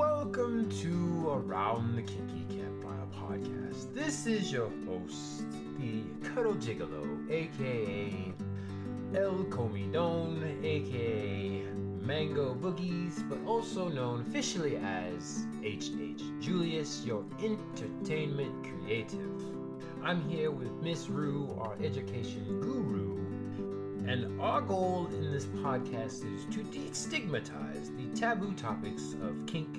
welcome to Around the Kinky Campfire podcast. This is your host, the Cuddle Gigolo, aka El Comidon, aka Mango Boogies, but also known officially as H.H. Julius, your entertainment creative. I'm here with Miss Rue, our education guru, and our goal in this podcast is to destigmatize the taboo topics of kink,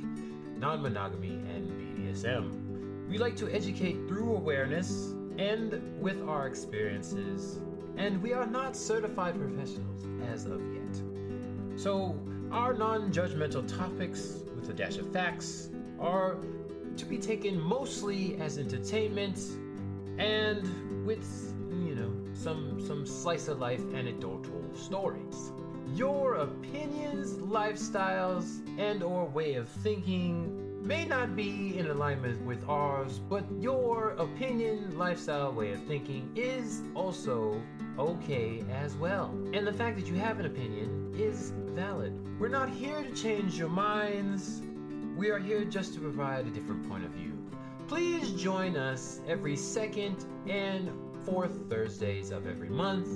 non-monogamy, and BDSM. We like to educate through awareness and with our experiences, and we are not certified professionals as of yet. So our non-judgmental topics, with a dash of facts, are to be taken mostly as entertainment and with, some slice of life anecdotal stories. Your opinions, lifestyles, and or way of thinking may not be in alignment with ours, but your opinion, lifestyle, way of thinking is also okay as well. And the fact that you have an opinion is valid. We're not here to change your minds. We are here just to provide a different point of view. Please join us every second and fourth Thursdays of every month,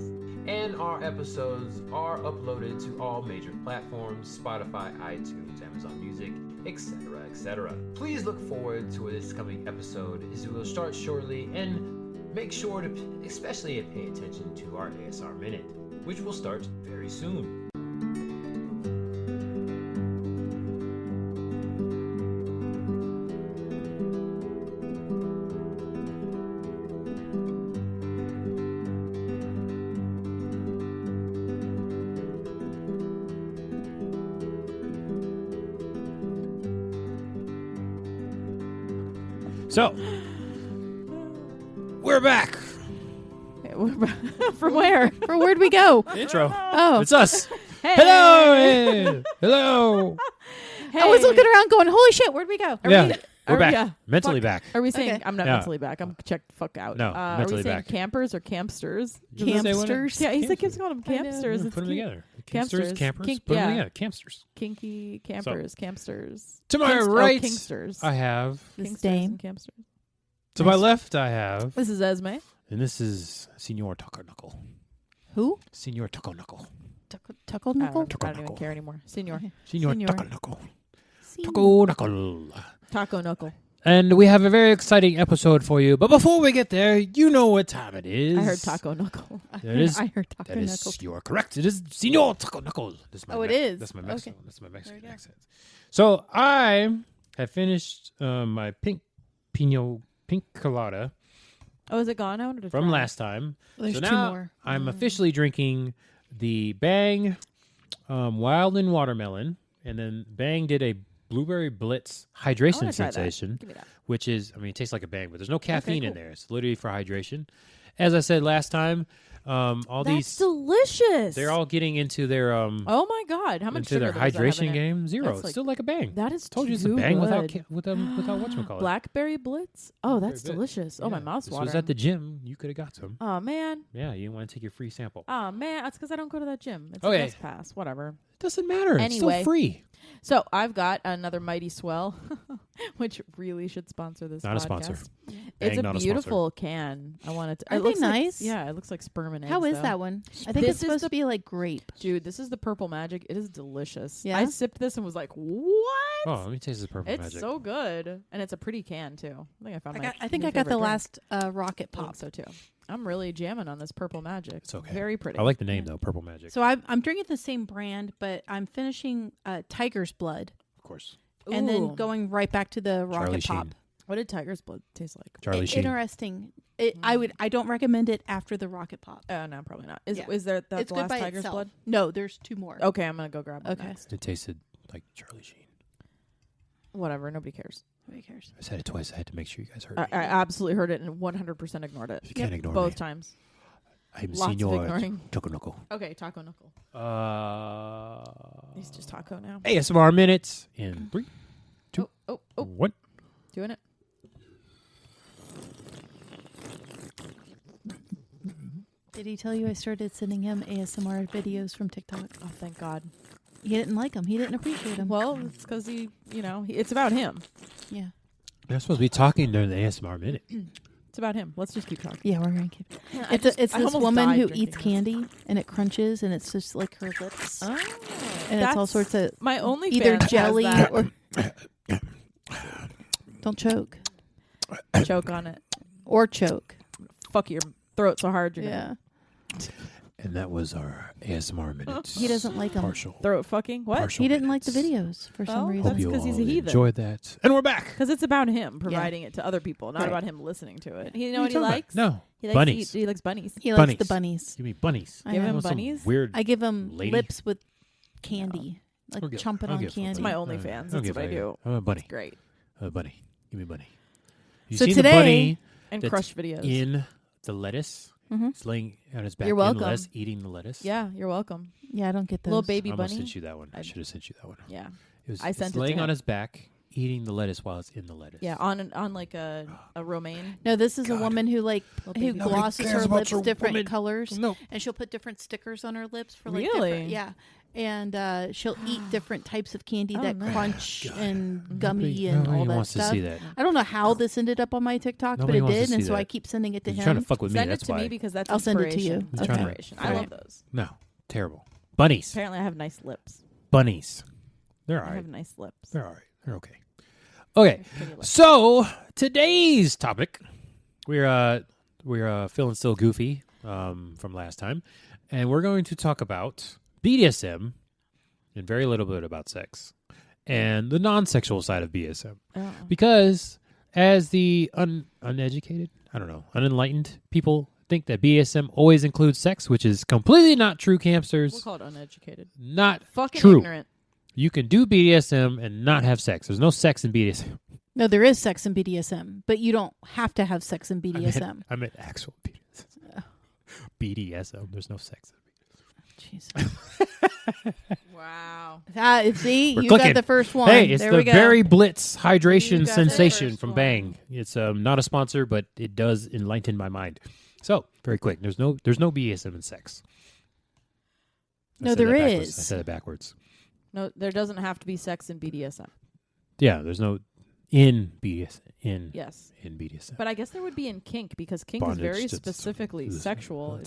and our episodes are uploaded to all major platforms: Spotify, iTunes, Amazon Music, etc., etc. Please look forward to this coming episode, as we will start shortly, and make sure to especially pay attention to our ASR Minute, which will start very soon. So, we're back. From where? From where'd we go? Intro. Oh. It's us. Hey. Hello. Hey. Hello. Hey. I was looking around going, holy shit, where'd we go? We're back. Yeah. Mentally back. Are we saying, Okay. I'm not Yeah. mentally back. I'm checked the fuck out. No, are mentally we saying back. campers or campsters? Campsters. Yeah, he keeps calling them I know. campsters. Put It's them cute. together. Campsters. Campsters, campers. Kink- Put them yeah. together. Campsters. Kinky campers, campsters. To my Kinkst- right, kinksters. I have. This Kinksters dame. and campsters. To my left, I have. This is Esme. And this is Senor Tucker Knuckle. Who? Senor Tucker Knuckle. Tuckle I Knuckle? don't even care anymore. Senior. Senor Senor. Tucker Knuckle. Senior. Tucker Knuckle. Taco knuckle. And we have a very exciting episode for you. But before we get there, you know what time it is. I heard taco knuckle. That is. I heard Taco That Knuckle. is, you are correct. It is Senor Taco Knuckle. It is? That's my Mexican. Okay. That's my Mexican There you go. accent. So I have finished my pink colada Oh, is it gone? I wanted to from try. last time. There's so two now more. I'm officially drinking the Bang Wild and Watermelon, and then Bang did a Blueberry Blitz I hydration wanna try that. sensation, Give me that. which is, it tastes like a Bang, but there's no caffeine in cool. there. It's literally for hydration. As I said last time, all That's these delicious. they're all getting into their Oh my god! How much into sugar their does that have hydration in it? game. Zero. That's It's like- still like a Bang. That is Told you it's a too Bang without good. without whatchamacallit. Blackberry Blitz. Oh, that's Blackberry delicious. Oh, my Yeah. mouth's This was watering. at the gym. You could have got some. Oh man. Yeah, you didn't want to take your free sample. Oh man. That's because I don't go to that gym. It's Okay. a guest pass. Whatever. It doesn't matter. It's still Anyway. free. So I've got another Mighty Swell, which really should sponsor this. Not a podcast. sponsor. It's Bang, a not a beautiful can. I want it. Are it they looks like- nice? yeah, it looks like sperm and eggs. How is though. that one? I think This it's is supposed the- to be like grape. Dude, this is the Purple Magic. It is delicious. Yeah? I sipped this and was like, what? Oh, let me taste this purple It's magic. so good, and it's a pretty can too. I think I found. I think I got the last rocket pop. pop. So too. I'm really jamming on this Purple Magic. It's okay. Very pretty. I like the name though, Purple Magic. So I'm drinking the same brand, but I'm finishing Tiger's Blood Of course. and then Ooh. going right back to the Charlie rocket pop. Sheen. What did Tiger's Blood taste like? Charlie Sheen. Interesting. I don't recommend it after the rocket pop. No, probably not. Is Yeah. is there that's It's the good last by Tiger's itself. Blood? No, there's two more. Okay, I'm gonna go grab one Okay. next. It tasted like Charlie Sheen. Whatever, nobody cares. Nobody cares. I said it twice. I had to make sure you guys heard I me. absolutely heard it and 100% ignored it. You can't ignore Both me. times. I'm lots of Senor ignoring. Taco Knuckle. Okay, Taco Knuckle. He's just Taco now. ASMR minutes in 3, 2, Oh, 1. doing it. Did he tell you I started sending him ASMR videos from TikTok? Oh, thank God. He didn't like him. He didn't appreciate him. Well, it's because it's about him. Yeah. They're supposed to be talking during the ASMR minute. It's about him. Let's just keep talking. Yeah, we're going to keep... I It's this almost woman died who drinking eats this. candy, and it crunches, and it's just like her lips. Oh, And it's all sorts of... My only either jelly that. or... Don't choke. Choke on it. Or choke. Fuck your throat so hard you're Yeah. And that was our ASMR minute. He doesn't like 'em. Partial. throat fucking what? Partial He didn't like the minutes. videos for some Well, reason. Hope That's you 'cause he's a all heathen. enjoyed that. And we're back. Because it's about him providing it to other people, not Right. about him listening to it. You What know are what he talking about? likes? No. He likes Bunnies. He likes bunnies. He likes Bunnies. the bunnies. Give me bunnies. I Give know. him Want some bunnies? Weird. I give him Lady? lips with candy. Like I'll give- chomping I'll on give a candy. It's my bunny. OnlyFans. I'll That's give what I a- do. I'm a bunny. It's great. A bunny. Give me a bunny. You So seen today- the bunny And That's crush videos. in the lettuce? Mhm. It's laying on his back You're in welcome. the lettuce, eating the lettuce. Yeah, you're welcome. Yeah, I don't get those. Little baby I almost bunny. sent you that one. I I- should have sent you that one. Yeah. It's I sent it to laying on him. his back, eating the lettuce while it's in the lettuce. Yeah, on like a romaine. No, this is a God. woman who Little who baby. Nobody glosses cares her about lips your different woman. colors, No. and she'll put different stickers on her lips for like Really? different, yeah. And she'll eat different types of candy Oh, that nice. crunch God. and gummy Nobody- and nobody all that wants stuff. to see that. I don't know how this ended up on my TikTok, Nobody but wants it to did, and see so I that. keep sending it to He's him. trying to fuck with me. Send it That's to why. me because that's I'll send it to inspiration. you. That's Okay. inspiration. I Alright. love those. No, terrible. Bunnies. Apparently, I have nice lips. Bunnies. They're all I right. have nice lips. They're all right. They're okay. Okay. Pretty lips. So today's topic, we're feeling still goofy from last time, and we're going to talk about BDSM and very little bit about sex and the non-sexual side of BDSM, Oh. because as the uneducated, I don't know, unenlightened people think that BDSM always includes sex, which is completely not true, We'll campsters. call it uneducated. Not Fucking true. ignorant. You can do BDSM and not have sex. There's no sex in BDSM. No, there is sex in BDSM, but you don't have to have sex in BDSM. I meant actual BDSM. BDSM. There's no sex. Jesus. Wow. See, We're you cooking. got the first one. Hey, it's there the we go. Berry Blitz You hydration got the sensation first from one. Bang. It's not a sponsor, but it does enlighten my mind. So very quick. There's no BDSM in sex. No, said there that backwards. is. I said it backwards. No, there doesn't have to be sex in BDSM. Yeah, there's no in BDSM. Yes. In BDSM. But I guess there would be in kink because kink Bondage is very to- specifically to- sexual.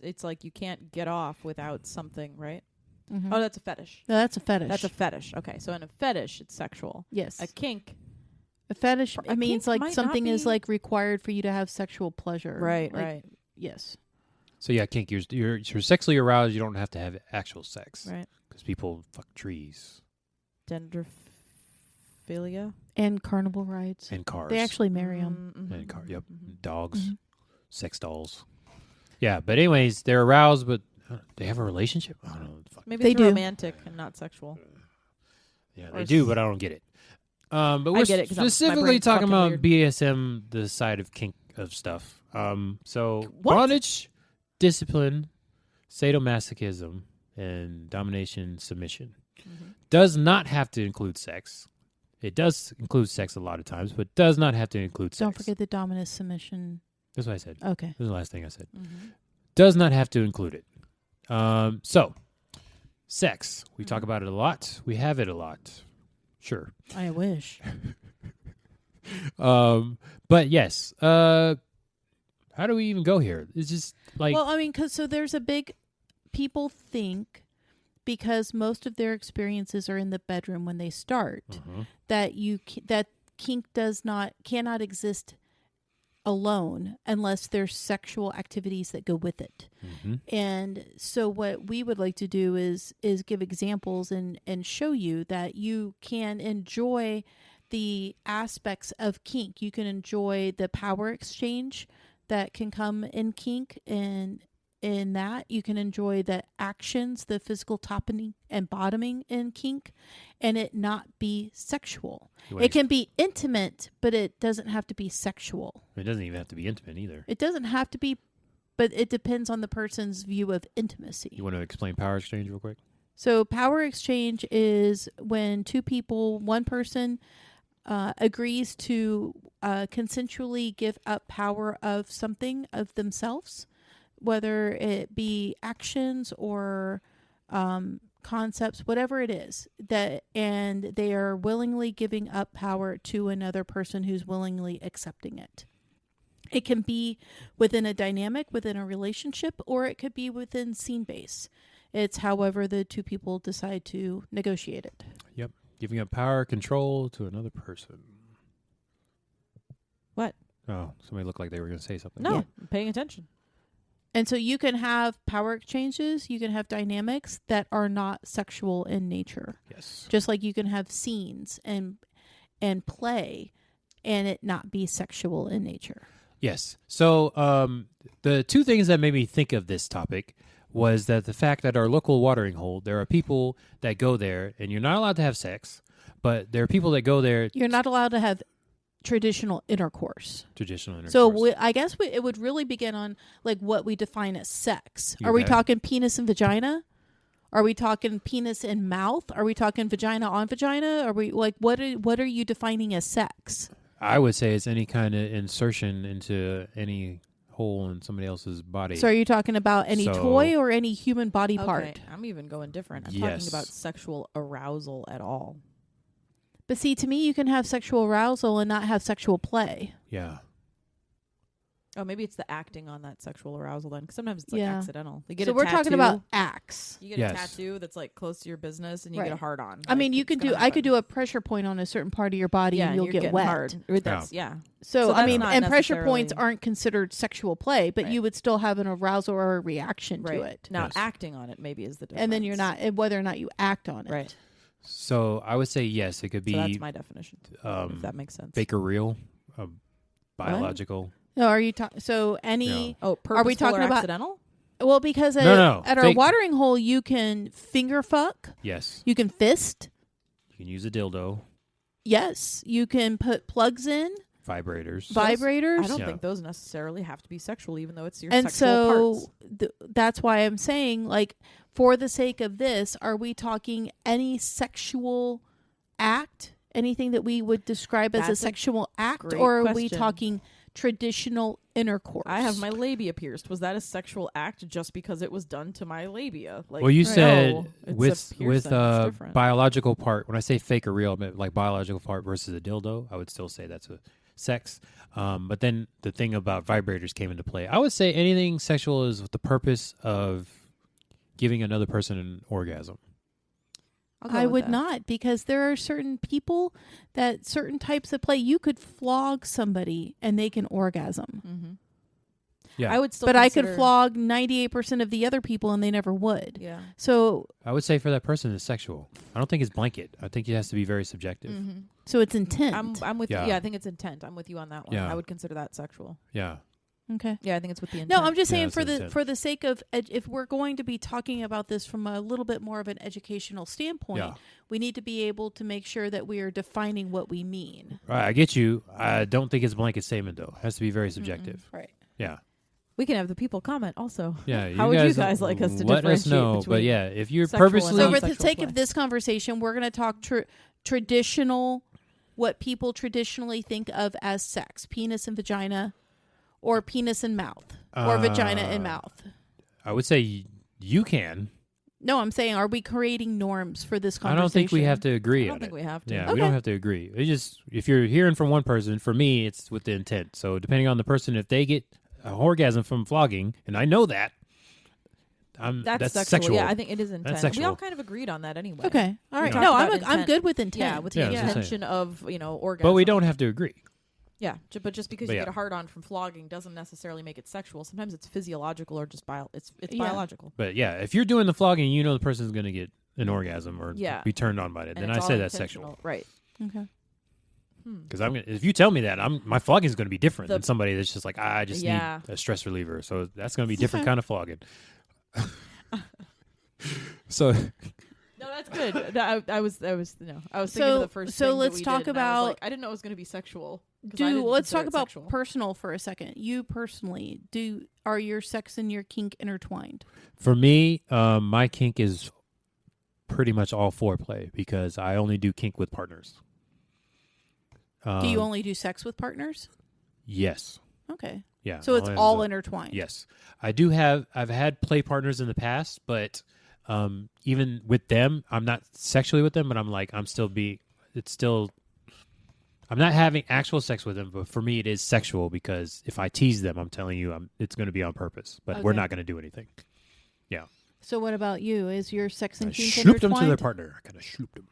It's like you can't get off without something, right? Mhm. Oh, that's a fetish. No, that's a fetish. That's a fetish. Okay, so in a fetish, it's sexual. yes. A kink, A fetish. A It means kink like might not something is be- like required for you to have sexual pleasure. right, Like, right, Yes. So yeah, kink. You're sexually aroused. You don't have to have actual sex right. because people fuck trees Dendrophilia. And carnival rides. and cars. They actually marry them. and yep, Mhm. dogs, Mhm. sex dolls. Yeah, but anyways, they're aroused, but they have a relationship. I don't know. Fuck. Maybe They it's do. romantic and not sexual. Yeah, Or they do, but I don't get it. But we're get it 'cause my specifically brain's talking fucking about weird. BDSM, the side of kink of stuff. So What? bondage, discipline, sadomasochism, and domination, submission Mhm. does not have to include sex. It does include sex a lot of times, but does not have to include sex. Don't forget the dominant submission. That's what I said. Okay. This is the last thing I said. Mhm. Does not have to include it. So, sex. We talk Mhm. about it a lot. We have it a lot. Sure. I wish. But yes. How do we even go here? It's just like well, I mean, so there's a big. People think because most of their experiences are in the bedroom when they start Mhm. that that kink cannot exist alone unless there's sexual activities that go with it. Mhm. And so what we would like to do is give examples and show you that you can enjoy the aspects of kink. You can enjoy the power exchange that can come in kink, and in that you can enjoy the actions, the physical topping and bottoming in kink, and it not be sexual. You wanna It can be intimate, but it doesn't have to be sexual. It doesn't even have to be intimate either. It doesn't have to be, but it depends on the person's view of intimacy. You want to explain power exchange real quick? So power exchange is when two people, one person agrees to consensually give up power of something of themselves, whether it be actions or concepts, whatever it is, and they are willingly giving up power to another person who's willingly accepting it. It can be within a dynamic, within a relationship, or it could be within scene base. It's however the two people decide to negotiate it. Yep. Giving up power, control to another person. What? Oh, somebody looked like they were going to say something. No, Yeah. I'm paying attention. And so you can have power exchanges, you can have dynamics that are not sexual in nature. Yes. Just like you can have scenes and play and it not be sexual in nature. Yes. So the two things that made me think of this topic was that the fact that our local watering hole, there are people that go there, and you're not allowed to have sex, but there are people that go there. You're not allowed to have traditional intercourse. Traditional intercourse. So I guess it would really begin on like what we define as sex. Are we Okay. talking penis and vagina? Are we talking penis and mouth? Are we talking vagina on vagina? Are we like what are you defining as sex? I would say it's any kind of insertion into any hole in somebody else's body. So are you talking about any So- toy or any human body part? Okay, I'm even going different. I'm Yes. talking about sexual arousal at all. But see, to me, you can have sexual arousal and not have sexual play. Yeah. Oh, maybe it's the acting on that sexual arousal then. 'Cause sometimes it's like Yeah. accidental. You get So a we're tattoo, talking about acts. You get Yes. a tattoo that's like close to your business, and you Right. get a hard on. I mean, Like, you it's could gonna do. I could happen. do a pressure point on a certain part of your body, Yeah, and you'll you're get getting wet. hard. Or that's, yeah. So, So I that's mean, not and pressure points necessarily- aren't considered sexual play, but Right. you would still have an arousal or a reaction Right. to it. Now, Yes. acting on it maybe is the difference. And then you're not, and whether or not you act on it. Right. So I would say yes. It could be So that's my definition, if that makes sense. fake or real, biological. No, are you talking? So any? Oh, purposeful Are we talking or about- accidental? Well, because No, at our fake. watering hole, you can finger fuck, Yes. you can fist. You can use a dildo, Yes, you can put plugs in, vibrators. vibrators. I don't Yeah. think those necessarily have to be sexual, even though it's your And sexual so parts. that's why I'm saying, like, for the sake of this, are we talking any sexual act, anything that we would describe as a That's a sexual act, great or are we question. talking traditional intercourse? I have my labia pierced. Was that a sexual act just because it was done to my labia? Like, Well, you no, said it's a with piercing, it's different. biological part. When I say fake or real, I meant like biological part versus a dildo. I would still say that's a sex. But then the thing about vibrators came into play. I would say anything sexual is with the purpose of giving another person an orgasm. I'll go I with would that. not, because there are certain people that certain types of play, you could flog somebody and they can orgasm. Mm-hmm. Yeah, I would still But I could consider- flog 98% of the other people and they never would. Yeah. So I would say for that person it's sexual. I don't think it's blanket. I think it has to be very subjective. Mm-hmm. so it's intent. I'm with Yeah. you. Yeah, I think it's intent. I'm with you on that one. Yeah. I would consider that sexual. Yeah. Okay. Yeah, I think it's with the intent. No, I'm just Yeah, saying it's for the intent. for the sake of if we're going to be talking about this from a little bit more of an educational standpoint, Yeah. we need to be able to make sure that we are defining what we mean. Right, I get you. I don't think it's a blanket statement though. It has to be very subjective. Right. Yeah. We can have the people comment also. Yeah. How would you guys like us to let us differentiate know? But between yeah, if you're sexual and purposely So for the non-sexual sake play? of this conversation, we're going to talk traditional, what people traditionally think of as sex, penis and vagina, or penis and mouth, or vagina and mouth. I would say you can. No, I'm saying, are we creating norms for this I conversation? don't think we have to I agree don't on think it. we have to. Yeah, Okay. we don't have to agree. It just if you're hearing from one person, for me, it's with the intent. So depending on the person, if they get an orgasm from flogging, and I know that, that's sexual. Yeah, I think it is intent. We sexual. all kind of agreed on that anyway. Okay. All right. We No, talked I'm about I'm intent. good with intent. Yeah, with Yeah, the I was gonna say. intention of orgasm. but we don't have to agree. Yeah, but just because But you yeah. get a hard on from flogging doesn't necessarily make it sexual. Sometimes it's physiological or just it's Yeah. biological. But yeah, if you're doing the flogging, you know the person's going to get an orgasm or Yeah. be turned on by it. And Then it's I all say that's intentional. sexual. Right. Okay. Because if you tell me that, my flogging is going to be different The- than somebody that's just like I just Yeah. need a stress reliever. So that's going to be a different Okay. kind of flogging. So No, that's good. I was thinking So- of the first so thing that let's we talk did, and I was about- like, I didn't know it was going to be sexual. 'Cause I didn't Let's consider talk it about sexual. personal for a second. You personally, are your sex and your kink intertwined? for me, my kink is pretty much all foreplay because I only do kink with partners. Do you only do sex with partners? Yes. Okay. Yeah. So it's only all as a- intertwined. Yes, I've had play partners in the past, but Even with them, I'm not sexually with them, but I'm like, I'm not having actual sex with them, but for me, it is sexual because if I tease them, I'm telling you, it's going to be on purpose, but we're Okay. not going to do anything. Yeah. So what about you? Is your sex and I kink shooped them to their intertwined? partner. I kind of shooped them.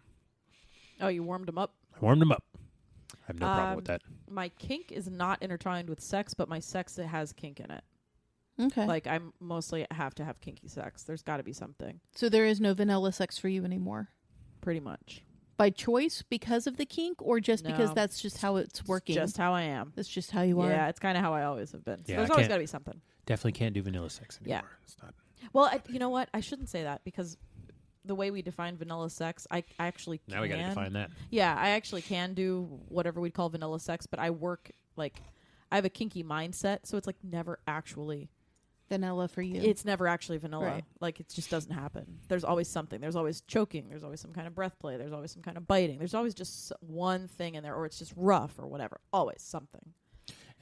Oh, you warmed them up. I warmed them up. I have no problem with that. My kink is not intertwined with sex, but my sex has kink in it. Okay. Like I mostly have to have kinky sex. There's got to be something, So there is no vanilla sex for you anymore? pretty much. By choice because of the kink, or just because No. that's just how it's working? Just how I am. That's just how you are? Yeah, it's kind of how I always have been. So Yeah, there's I always can't- got to be something. Definitely can't do vanilla sex anymore. Yeah. It's not. Well, you know what? I shouldn't say that because the way we define vanilla sex, I actually can. Now we got to define that. Yeah, I actually can do whatever we'd call vanilla sex, but I work like I have a kinky mindset, so it's like never actually. Vanilla for you. It's never actually vanilla. Right. Like it just doesn't happen. There's always something. There's always choking. There's always some kind of breath play. There's always some kind of biting. There's always just one thing in there, or it's just rough or whatever. Always something.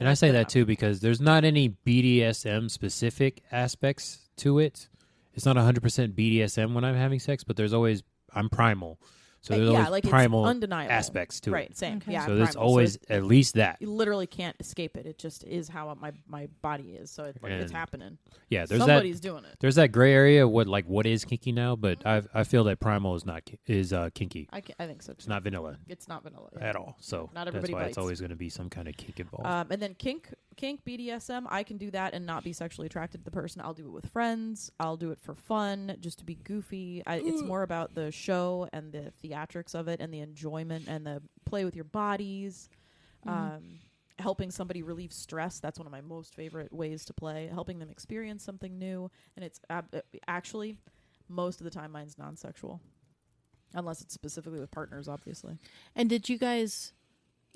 And I say that too because there's not any BDSM specific aspects to it. It's not 100% BDSM when I'm having sex, but I'm primal. So there's yeah, always like primal it's undeniable aspects to right, it. same. Okay. Yeah, So there's primal. always So at least that. you literally can't escape it. It just is how my body is. So it's And happening. Yeah, there's Somebody's doing it. There's that gray area what is kinky now, but I feel that primal is not kinky. I think so too. It's not vanilla It's not vanilla yeah. at all. So Not that's everybody why bites. it's always going to be some kind of kink involved. And then kink BDSM, I can do that and not be sexually attracted to the person. I'll do it with friends. I'll do it for fun, just to be goofy. It's more about the show and the theatrics of it and the enjoyment and the play with your bodies. Helping somebody relieve stress. That's one of my most favorite ways to play. Helping them experience something new. And it's actually, most of the time, mine's non-sexual. Unless it's specifically with partners, obviously. And did you guys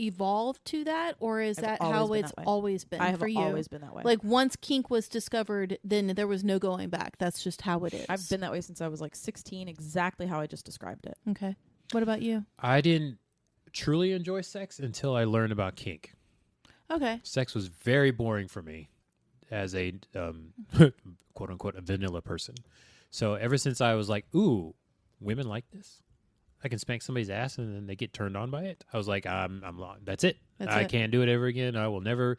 evolve to that, or is I've that always how been it's that way. always been I have for you? always been that way. Like once kink was discovered, then there was no going back. That's just how it is. I've been that way since I was like 16, exactly how I just described it. Okay. What about you? I didn't truly enjoy sex until I learned about kink. Okay. Sex was very boring for me as a quote unquote a vanilla person. So ever since I was like, ooh, women like this. I can spank somebody's ass and then they get turned on by it. I was like, that's it. I can't do it ever again. You'll never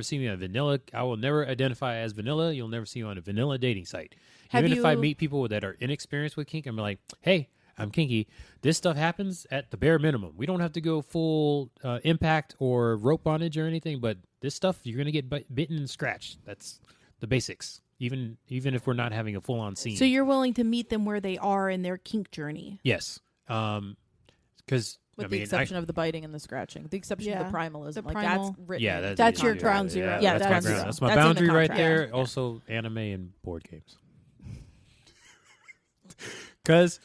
see me on vanilla. I will never identify as vanilla. You'll never see me on a vanilla dating site. Even if I meet people that are inexperienced with kink, I'm like, hey, I'm kinky. This stuff happens at the bare minimum. We don't have to go full impact or rope bondage or anything, but this stuff, you're going to get bitten and scratched. That's the basics, even if we're not having a full-on scene. So you're willing to meet them where they are in their kink journey? Yes. Because With the exception of the biting and the scratching. The exception of the primalism. The like primal. that's written. yeah, in That's the your contract. ground zero. Yeah, that's my that's ground. zero. That's my That's in the boundary right contract. there. Yeah. Also, anime and board games. Because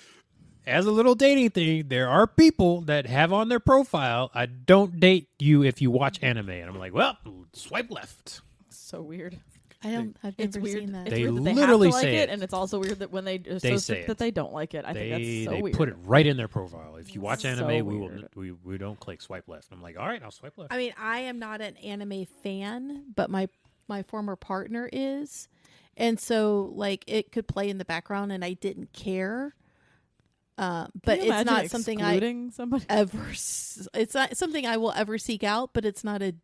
as a little dating thing, there are people that have on their profile, I don't date you if you watch anime. And I'm like, well, swipe left. So weird. I've It's never weird. seen that. It's They weird that they literally have to like say it, it. and it's also weird that when they say associate it. that they don't like it. I think that's so They weird. put it right in their profile. If you watch So anime, weird. we don't click swipe left. I'm like, all right, I'll swipe left. I mean, I am not an anime fan, but my former partner is. And so like it could play in the background and I didn't care. But Can you it's imagine not something I excluding somebody. it's not something I will ever seek out, but it's not a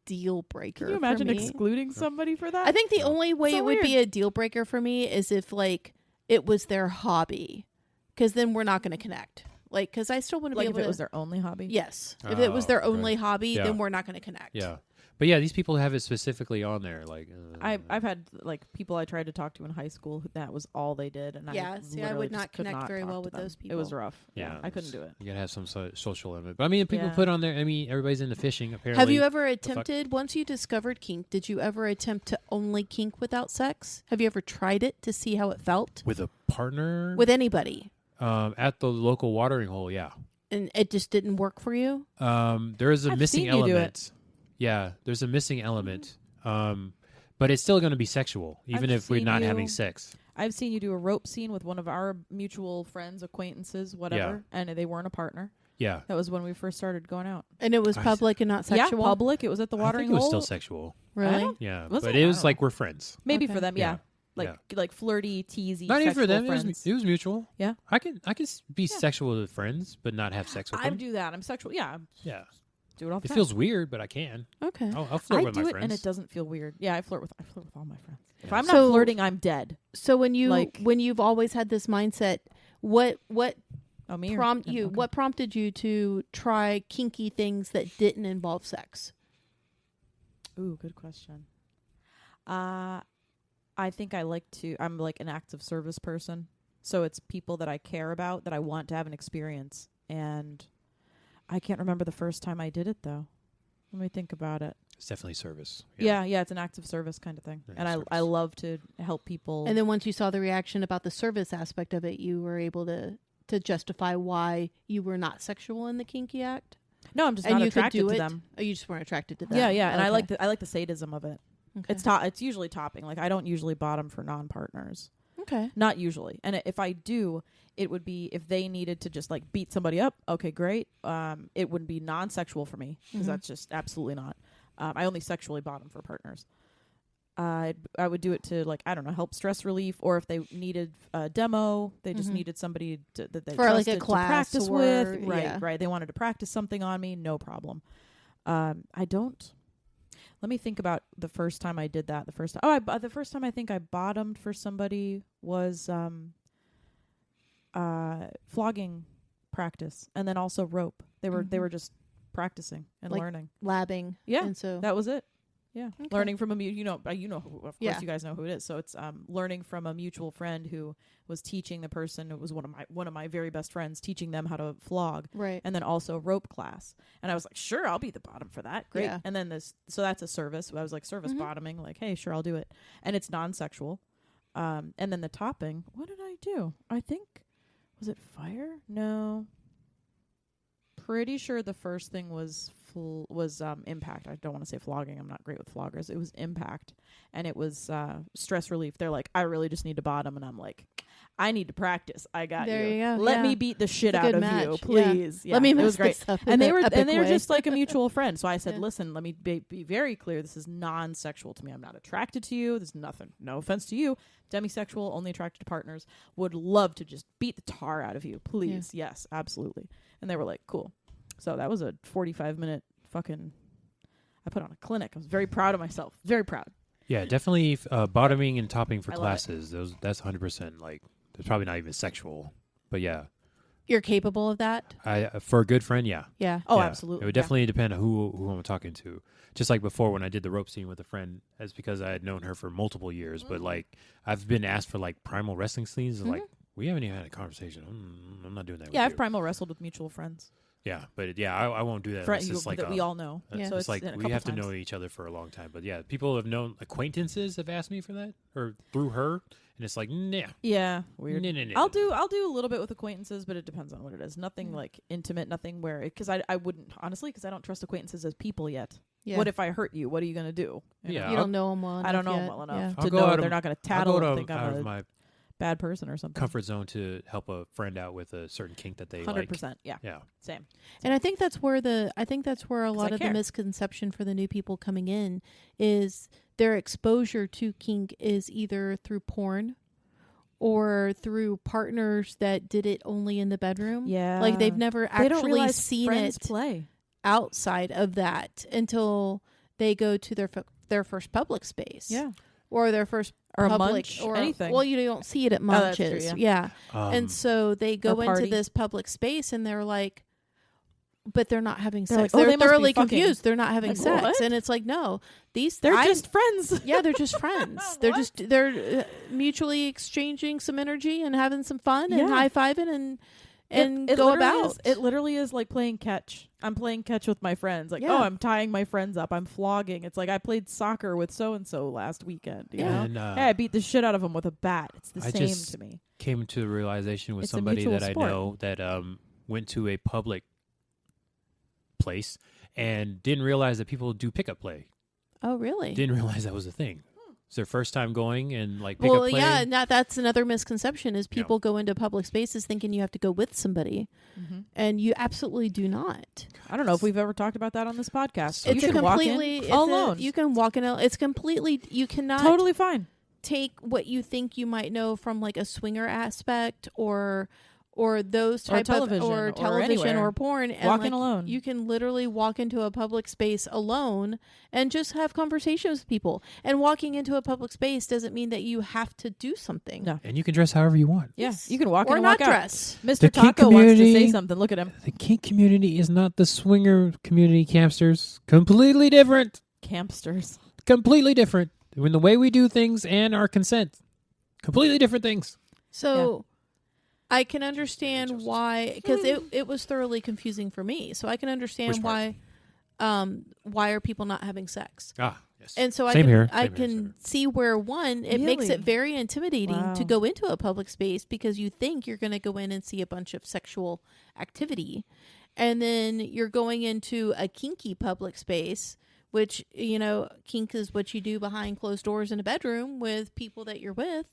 deal breaker. Can you imagine for me. excluding somebody for that? I think the only way So it would be weird. a deal breaker for me is if like it was their hobby, because then we're not going to connect. Like, because I still want to like be if able it to. was their only hobby. Yes, if it was their right. only hobby, Yeah. then we're not going to connect. Yeah. But yeah, these people have it specifically on there. Like, I've had like people I tried to talk to in high school who that was all they did, and Yeah, I see, I literally would just not could connect very talk well to with them. those It was people. rough. Yeah, I couldn't do it. You gotta have some social element. But I mean, people Yeah. put on there. I mean, everybody's into fishing. Apparently, Have you ever attempted, once you discovered kink, did you ever attempt to only kink without sex? Have you ever tried it to see how it felt? with a partner With anybody? at the local watering hole? Yeah. And it just didn't work for you? There is a I've missing seen you do it. element. Yeah, there's a missing element. But it's still going to be sexual, even I've if we're seen not you- having sex. I've seen you do a rope scene with one of our mutual friends, acquaintances, whatever, and they weren't a partner. Yeah. That was when we first started going out. And it was I- public and not sexual? Yeah, public. It was at the I watering think it was hole. still sexual. Really? don't- Yeah. Was but it? it I was don't like know. we're friends. Maybe Okay. for them, yeah. like flirty, teasy. Not even for sexual them. friends. It was mutual. Yeah. I can be sexual with friends, but not have sex with I them. do that. I'm sexual. Yeah. Yeah. Do it all the It time. feels weird, but I can. Okay. I'll flirt I with do my it friends. and it doesn't feel weird. Yeah, I flirt with all my friends. If Yeah. I'm not So- flirting, I'm dead. So when Like- you've always had this mindset, what Oh, me or prompt him? you? Okay. What prompted you to try kinky things that didn't involve sex? Ooh, good question. I think I'm like an acts of service person. So it's people that I care about that I want to have an experience. And I can't remember the first time I did it though. Let me think about it. It's definitely service. Yeah, it's an acts of service kind of thing. Yeah, And I service. love to help people. And then once you saw the reaction about the service aspect of it, you were able to justify why you were not sexual in the kinky act. no, I'm just and not you could attracted do to it. them. Oh, you just weren't attracted to them. Yeah, and I Okay. like the sadism of it. Okay. It's usually topping. Like I don't usually bottom for non-partners. Okay. Not usually. And if I do, it would be if they needed to just like beat somebody up. Okay, great. It wouldn't be non-sexual for me because that's just absolutely not. I only sexually bottom for partners. I would do it to like, I don't know, help stress relief, or if they needed a demo, they just needed somebody that they For, like, a trusted class to practice or- with. yeah. Right. They wanted to practice something on me. No problem. Let me think about the first time I did that. The first time I think I bottomed for somebody was flogging practice, and then also rope. They were just practicing and Like learning. Labbing. Yeah, And so that was it. Yeah, Okay. learning from you know who, of course Yeah. you guys know who it is. So it's learning from a mutual friend who was teaching the person. It was one of my very best friends teaching them how to flog. right. And then also rope class. And I was like, sure, I'll be the bottom for that. Great. Yeah. And then so that's a service. I was like service bottoming, like, hey, sure, I'll do it. And it's non-sexual. And then the topping, what did I do? I think, was it fire? No. Pretty sure the first thing was impact. I don't want to say flogging. I'm not great with floggers. It was impact. And it was stress relief. They're like, I really just need to bottom. And I'm like, I need to practice. I got There you go. Let Yeah. me beat the shit It's a out good of match. you, Yeah. please. Yeah. Let me It mess was great. this up. And in they an were epic just way. like a mutual friend. So I said, Yeah. listen, let me be very clear. This is non-sexual to me. I'm not attracted to you. There's nothing. No offense to you. Demisexual, only attracted to partners. Would love to just beat the tar out of you, please. Yes, absolutely. And they were like, cool. So that was a 45-minute fucking. I put on a clinic. I was very proud of myself. Very proud. Yeah, definitely bottoming and topping for I love it. classes. That's 100%. Like, it's probably not even sexual, but yeah, You're capable of that. for a good friend, yeah. Yeah. Oh, Yeah. absolutely. It would definitely depend on who I'm talking to. Just like before when I did the rope scene with a friend, that's because I had known her for multiple years. But like I've been asked for like primal wrestling scenes. Like we haven't even had a conversation. I'm not doing that. Yeah, with I've you. primal wrestled with mutual friends. Yeah, but I won't do that. Unless it's like that we all know. Yeah. So it's like a we couple have to times. know each other for a long time. But yeah, people have known acquaintances have asked me for that or through her, and it's like nah. Yeah, weird. No. I'll do a little bit with acquaintances, but it depends on what it is. Nothing like intimate, nothing where because I wouldn't honestly because I don't trust acquaintances as people yet. Yeah. What if I hurt you? What are you gonna do? You Yeah, know? You don't know them well enough. I don't know them yet. well enough Yeah. I'll to go know out they're of- not gonna I'll tattle go and out think of I'm a my bad person or something. comfort zone to help a friend out with a certain kink that they like. 100%. Yeah, Yeah. same. And I think that's where a lot I of care. the misconception for the new people coming in is their exposure to kink is either through porn or through partners that did it only in the bedroom. Yeah, Like they've never they don't actually realize seen friends it play. outside of that until they go to their first public space. Yeah, Or their first or a public munch, or anything. Well, you don't see it at that's true, munches. yeah. And so they go into party. this public space and they're like, but they're not having They're sex. like, oh, they're they must be thoroughly fucking. confused. They're not having Like, sex. what? And it's like, no, they're I- just friends. yeah, they're just friends. They're mutually exchanging some energy and having some fun and Yeah. high-fiving and it go literally about. It literally is like playing catch. I'm playing catch with my friends. Like, Yeah. oh, I'm tying my friends up. I'm flogging. It's like I played soccer with so and so last weekend. You know, And, hey, I beat the shit out of them with a bat. It's the I same just- to me. Came to a realization with It's a somebody mutual that sport. I know that went to a public place and didn't realize that people do pickup play. Oh, really? Didn't realize that was a thing. It's their first time going and like pickup Well, play. yeah, and that's another misconception is people go into public spaces thinking you have to go with somebody, and you absolutely do not. I don't know if we've ever talked about that on this podcast. It's you a can walk completely in all alone. you can walk in. It's completely you cannot totally fine. take what you think you might know from like a swinger aspect or those type television, or or television anywhere. or porn, and Walking like, alone. you can literally walk into a public space alone and just have conversations with people. And walking into a public space doesn't mean that you have to do something. No. And you can dress however you want. Yeah, you can walk Or in and not walk out. dress. Mr. The kink Taco wants to say community- something. Look at him. The kink community is not the swinger community, campsters. Completely different. Campsters. Completely different. In the way we do things and our consent. Completely different things. So I can understand why, because it was thoroughly confusing for me. So I can understand Which part? why are people not having sex? Ah, yes. And so Same here. I Same here, same can here. see where it makes Really? it very intimidating Wow. to go into a public space because you think you're going to go in and see a bunch of sexual activity, and then you're going into a kinky public space, which, you know, kink is what you do behind closed doors in a bedroom with people that you're with,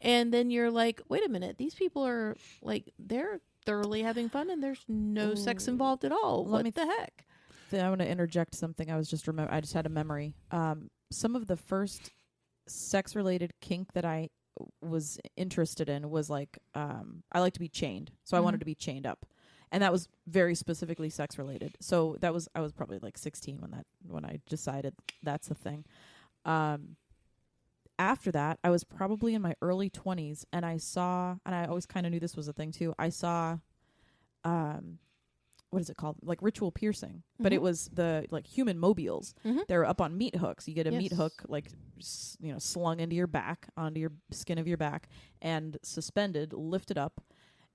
and then you're like, wait a minute, these people are like, they're thoroughly having fun and there's no sex involved at all. Let What me the heck? I want to interject something. I just had a memory. Some of the first sex-related kink that I was interested in was like, I like to be chained, so I wanted to be chained up, and that was very specifically sex-related. So I was probably like 16 when I decided that's the thing. After that, I was probably in my early 20s, and I always kind of knew this was a thing too. I saw, what is it called? Like ritual piercing, but it was the like human mobiles. They're up on meat hooks. You get a meat hook like slung into your back, onto your skin of your back, and suspended, lifted up,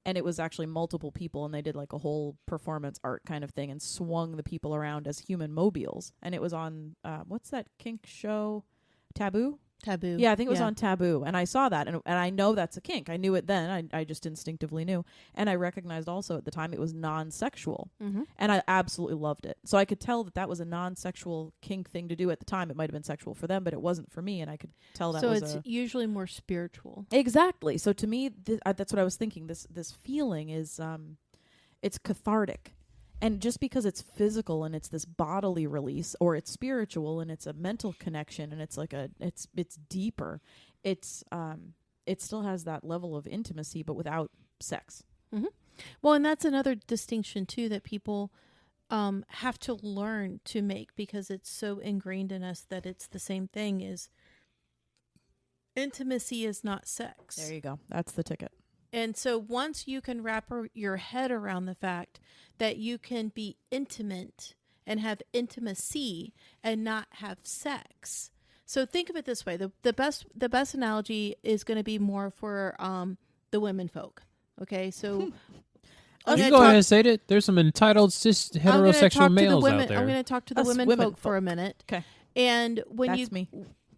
and it was actually multiple people, and they did like a whole performance art kind of thing and swung the people around as human mobiles. And it was on what's that kink show? Taboo? Yeah, I think it was on Taboo, and I saw that, and I know that's a kink. I knew it then. I just instinctively knew, and I recognized also at the time it was non-sexual, and I absolutely loved it. So I could tell that was a non-sexual kink thing to do at the time. It might have been sexual for them, but it wasn't for me, and I could tell that. So was it's usually more spiritual. Exactly. So to me, that's what I was thinking. This feeling is, it's cathartic. And just because it's physical and it's this bodily release, or it's spiritual and it's a mental connection and it's like it's deeper, it still has that level of intimacy, but without sex. Well, and that's another distinction too that people have to learn to make, because it's so ingrained in us that it's the same thing. Is intimacy is not sex. There you go. That's the ticket. And so once you can wrap your head around the fact that you can be intimate and have intimacy and not have sex. So think of it this way. The best analogy is going to be more for the women folk. Okay? So you can go ahead and say it. There's some entitled cis heterosexual males out there. I'm going to talk to the Us women folk for a minute. Okay. And when That's me.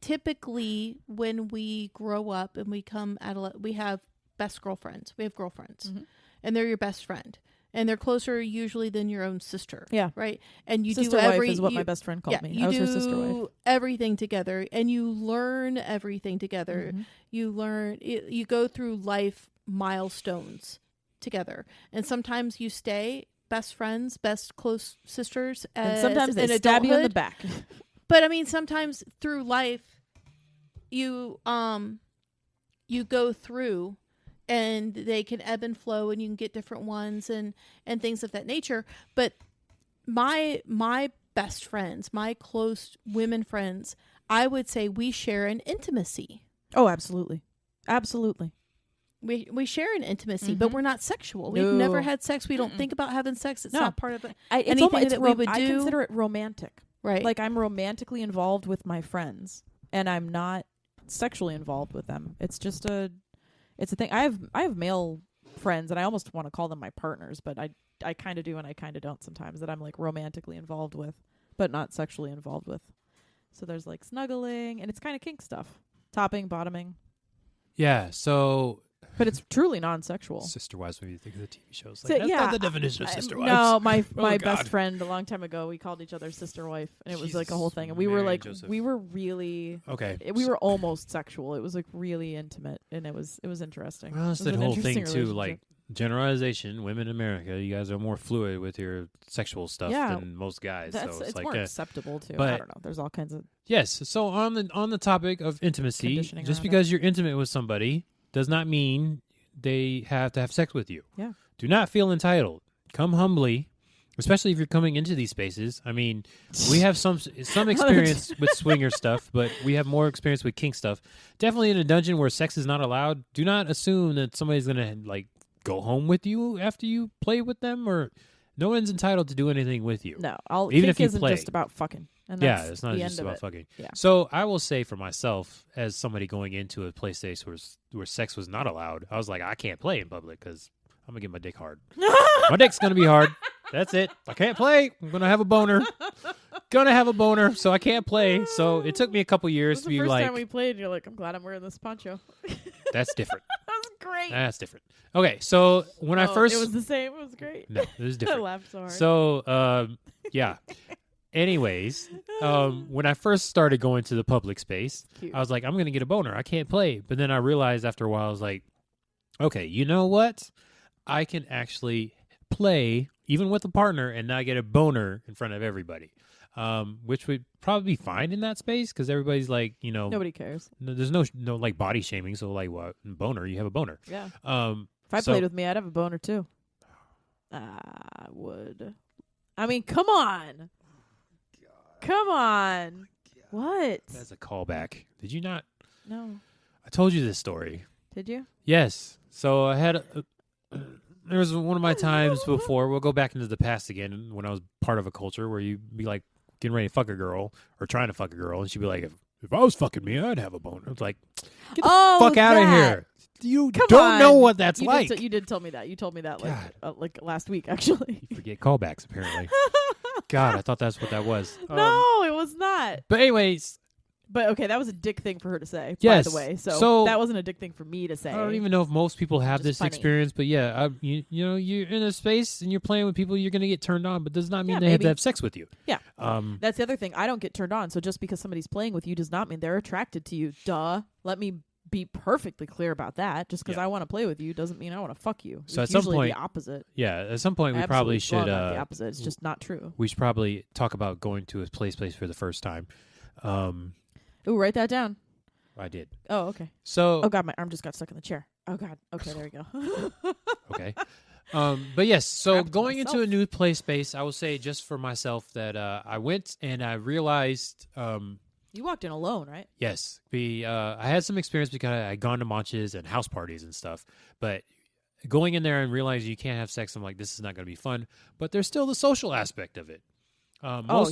Typically when we grow up and we come we have best girlfriends. We have girlfriends. And they're your best friend. And they're closer usually than your own sister. Yeah. Right? And you Sister do wife is what my best friend called me. I was her sister wife. You do everything together, and you learn everything together. You go through life milestones together. And sometimes you stay best friends, best close sisters. And sometimes they stab you in the back. But I mean, sometimes through life, you go through, and they can ebb and flow, and you can get different ones and things of that nature. But my best friends, my close women friends, I would say we share an intimacy. Oh, absolutely. Absolutely. We share an intimacy, but we're not sexual. We've No. never had sex. We don't think about having sex. It's No. not part of it. Anything that we would I do. consider it romantic. Right. Like I'm romantically involved with my friends, and I'm not sexually involved with them. It's just it's a thing. I have male friends, and I almost want to call them my partners, but I kind of do and I kind of don't sometimes, that I'm like romantically involved with, but not sexually involved with. So there's like snuggling, and it's kind of kink stuff, topping, bottoming, Yeah, so but it's truly non-sexual. sister wives, when you think of the TV shows, So, like, that's yeah, not the definition of sister wives. No, my Oh, best God. friend a long time ago, we called each other sister wife, and it was like a Jesus, whole thing. And we were Mary like, Joseph. we were really, Okay, we were almost sexual. It was like really intimate, and it was interesting. Well, that's It was the an whole thing interesting too. Like, relationship. generalization, women in America, you guys are more fluid with your sexual stuff Yeah. than most guys. That's So it's like more acceptable too. but- I don't know. There's all kinds of yes. So on the topic of intimacy, Conditioning just around because you're intimate with somebody does not mean they have to have sex with you. Yeah. Do not feel entitled. Come humbly, especially if you're coming into these spaces. I mean, we have some experience with swinger stuff, but we have more experience with kink stuff. Definitely in a dungeon where sex is not allowed, do not assume that somebody's going to like go home with you after you play with them, or no one's entitled to do anything with you. no. Even Kink if you isn't play. just about fucking. And Yeah, that's it's not the just end of about it. fucking. Yeah. So I will say for myself, as somebody going into a play space where sex was not allowed, I was like, I can't play in public because I'm going to get my dick hard. My dick's going to be hard. That's it. I can't play. I'm going to have a boner. So I can't play. So it took me a couple years This to was the be first like, time we played, and you're like, I'm glad I'm wearing this poncho. that's different. That was great. That's different. Okay, so when I first... It was the same. It was great. No, it was I different. laughed so hard. So, yeah. Anyways, when I first started going to the public space, Cute. I was like, I'm going to get a boner. I can't play. But then I realized after a while, I was like, okay, you know what? I can actually play even with a partner and not get a boner in front of everybody, which would probably be fine in that space because everybody's like, Nobody cares. there's no like body shaming. So like, what boner? You have a boner. Yeah. Um, If I so- played with me, I'd have a boner too. I would. I mean, come on. Come on. What? That's a callback. Did you not? No. I told you this story. Did you? Yes. So I had there was one of my times before. We'll go back into the past again when I was part of a culture where you'd be like getting ready to fuck a girl or trying to fuck a girl, and she'd be like, "If I was fucking me, I'd have a boner." It's like, get the fuck out of here. You Come don't know on. what that's You like. you did tell me that. You told me that God. like last week, actually. You forget callbacks apparently. God, I thought that's what that was. No, it was not. But anyways, But okay, that was a dick thing for her to say, Yes. by the way. So, So- that wasn't a dick thing for me to say. I don't even know if most people have Just this funny. experience, but yeah, you know, you're in a space and you're playing with people, you're gonna get turned on, but does not mean Yeah, they have maybe. to have sex with you. Yeah. Um, That's the other thing. I don't get turned on. So just because somebody's playing with you does not mean they're attracted to you. Duh. Let me be perfectly clear about that. Just because Yeah. I want to play with you doesn't mean I want to fuck you. So It's at some usually point- the opposite. yeah, at some point we probably Absolutely. should. Well, not the opposite. It's just not true. We should probably talk about going to a place for the first time. Ooh, write that down. I did. Oh, okay. So Oh God, my arm just got stuck in the chair. Oh God. Okay, there we go. okay. But yes, so Trapped going into a myself. new play space, I will say just for myself that I went and I realized, You walked in alone, right? yes, I had some experience because I had gone to manches and house parties and stuff, but going in there and realizing you can't have sex, I'm like, this is not going to be fun. But there's still the social aspect of it.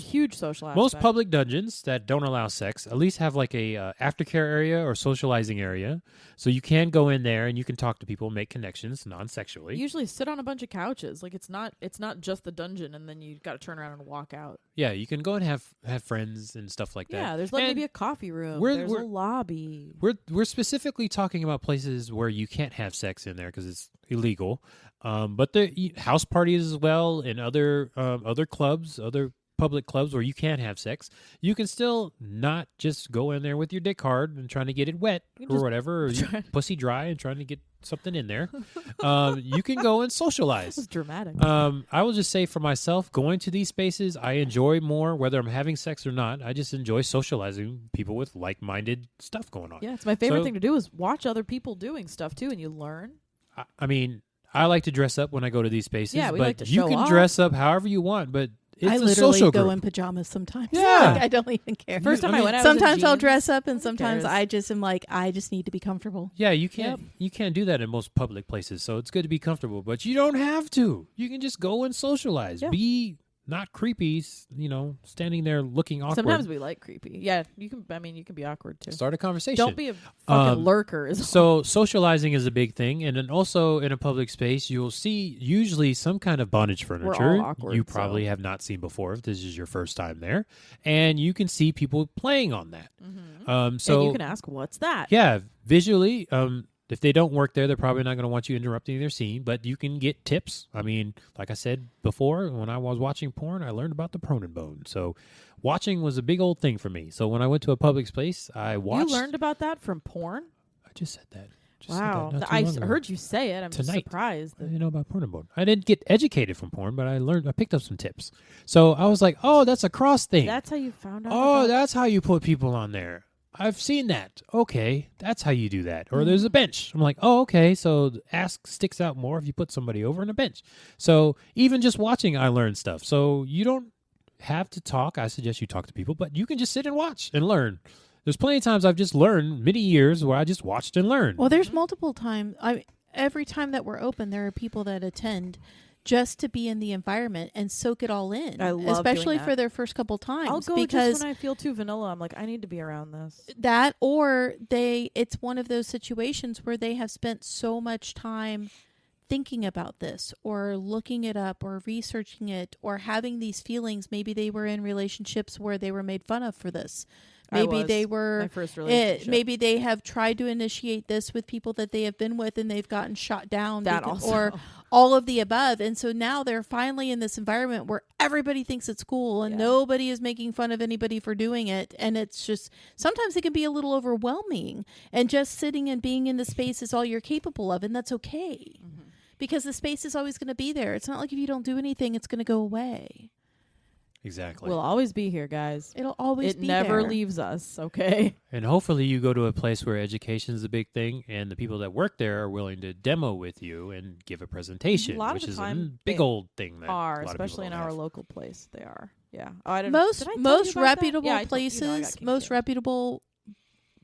Huge social aspect. Most public dungeons that don't allow sex at least have like a aftercare area or socializing area, so you can go in there and you can talk to people, make connections non-sexually. You usually sit on a bunch of couches. Like it's not just the dungeon, and then you got to turn around and walk out. Yeah, you can go and have friends and stuff like that. Yeah, there's like And maybe a coffee room. we're- There's we're- a lobby. We're specifically talking about places where you can't have sex in there because it's illegal. But the house parties as well, and other clubs, other public clubs where you can't have sex, you can still not just go in there with your dick hard and trying to get it wet You or just whatever, or you pussy dry and trying to get something in there. You can go and socialize. This is dramatic. I will just say for myself, going to these spaces, I enjoy more, whether I'm having sex or not. I just enjoy socializing people with like-minded stuff going on. Yeah, it's my favorite So- thing to do is watch other people doing stuff too, and you learn. I mean, I like to dress up when I go to these spaces, Yeah, we but like to you show can off. dress up however you want, but it's I a literally social go group. in pajamas sometimes. Yeah. Like, I don't even care. First time I went, I was Sometimes in I'll jeans. dress up, and Who sometimes cares? I just am like, I just need to be comfortable. Yeah, you can't do that in most public places, so it's good to be comfortable, but you don't have to. You can just go and socialize. Yeah. Be not creepy, standing there looking awkward. Sometimes we like creepy. Yeah, you can. I mean, you can be awkward too. Start a conversation. Don't be a fucking lurker. Is all. So socializing is a big thing, and then also in a public space, you'll see usually some kind of bondage furniture awkward, you probably have not seen before if this is your first time there, and you can see people playing on that. So and you can ask, "What's that?" yeah, visually, if they don't work there, they're probably not going to want you interrupting their scene, but you can get tips. I mean, like I said before, when I was watching porn, I learned about the pronon bone. So watching was a big old thing for me. So when I went to a public space, I watched. You learned about that from porn. I just said that. Just said that Wow. not too I long ago. heard you say it. I'm just Tonight. surprised. I didn't know about porn and bone. I didn't get educated from porn, but I picked up some tips. So I was like, oh, that's a cross thing. That's how you found out. Oh, about that's how you put people on there. I've seen that. Okay, that's how you do that. Or there's a bench. I'm like, oh, okay, so the ass sticks out more if you put somebody over on a bench. So even just watching, I learned stuff. So you don't have to talk. I suggest you talk to people, but you can just sit and watch and learn. There's plenty of times I've just learned, many years where I just watched and learned. Well, there's multiple times. Every time that we're open, there are people that attend just to be in the environment and soak it all in. I love especially doing that. for their first couple times. I'll go because just when I feel too vanilla. I'm like, I need to be around this. that, or it's one of those situations where they have spent so much time thinking about this or looking it up or researching it or having these feelings. Maybe they were in relationships where they were made fun of for this. Maybe they were my first relationship. maybe they have tried to initiate this with people that they have been with and they've gotten shot down That also. or all of the above. And so now they're finally in this environment where everybody thinks it's cool and nobody is making fun of anybody for doing it. And it's just, sometimes it can be a little overwhelming, and just sitting and being in the space is all you're capable of. And that's okay, because the space is always going to be there. It's not like if you don't do anything, it's going to go away. Exactly. We'll always be here, guys. It'll always It be never there. leaves us, okay? And hopefully you go to a place where education is a big thing and the people that work there are willing to demo with you and give a presentation, A lot of which the is a time big they old thing that Are, a lot of especially in people our don't have. local place. They are. Yeah. Oh, I didn't, Most did I tell you most about that? reputable Yeah, I told- places, you know, I got kicked most in. reputable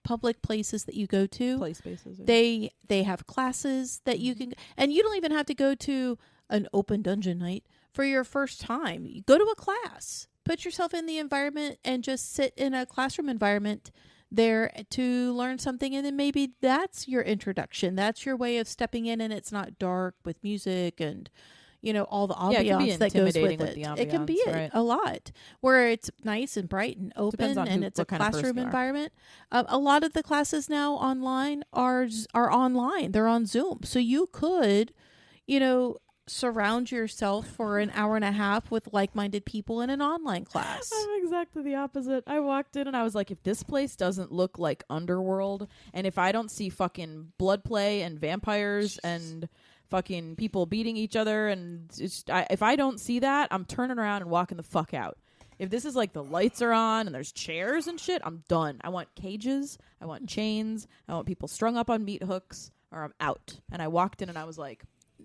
public places that you go to, Play spaces. yeah. they have classes that you can, and you don't even have to go to an open dungeon night for your first time. You go to a class, put yourself in the environment, and just sit in a classroom environment there to learn something, and then maybe that's your introduction. That's your way of stepping in, and it's not dark with music and all the Yeah, it can be ambiance that goes intimidating with with it. the It can be ambiance, right. a lot, where it's nice and bright and open, Depends on and who- it's a what kind of person classroom you are. environment. A lot of the classes now online are online. They're on Zoom, so you could, surround yourself for an hour and a half with like-minded people in an online class. I'm exactly the opposite. I walked in and I was like, if this place doesn't look like Underworld, and if I don't see fucking blood play and vampires and fucking people beating each other, and if I don't see that, I'm turning around and walking the fuck out. If this is like the lights are on and there's chairs and shit, I'm done. I want cages. I want chains. I want people strung up on meat hooks, or I'm out. And I walked in and I was like,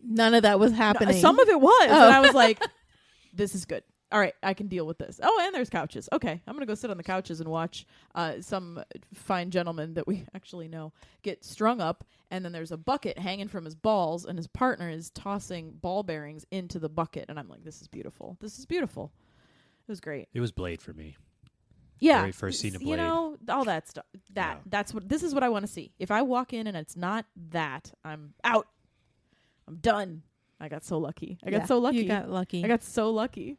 None of that was happening. some of it was. Oh. And I was like, this is good. All right, I can deal with this. Oh, and there's couches. Okay, I'm going to go sit on the couches and watch some fine gentleman that we actually know get strung up, and then there's a bucket hanging from his balls, and his partner is tossing ball bearings into the bucket. And I'm like, this is beautiful. This is beautiful. It was great. It was Blade for me. Yeah. Very first scene of Blade. All that stuff. Yeah. This is what I want to see. If I walk in and it's not that, I'm out. I'm done. I got so lucky. I got so lucky. You got lucky. I got so lucky.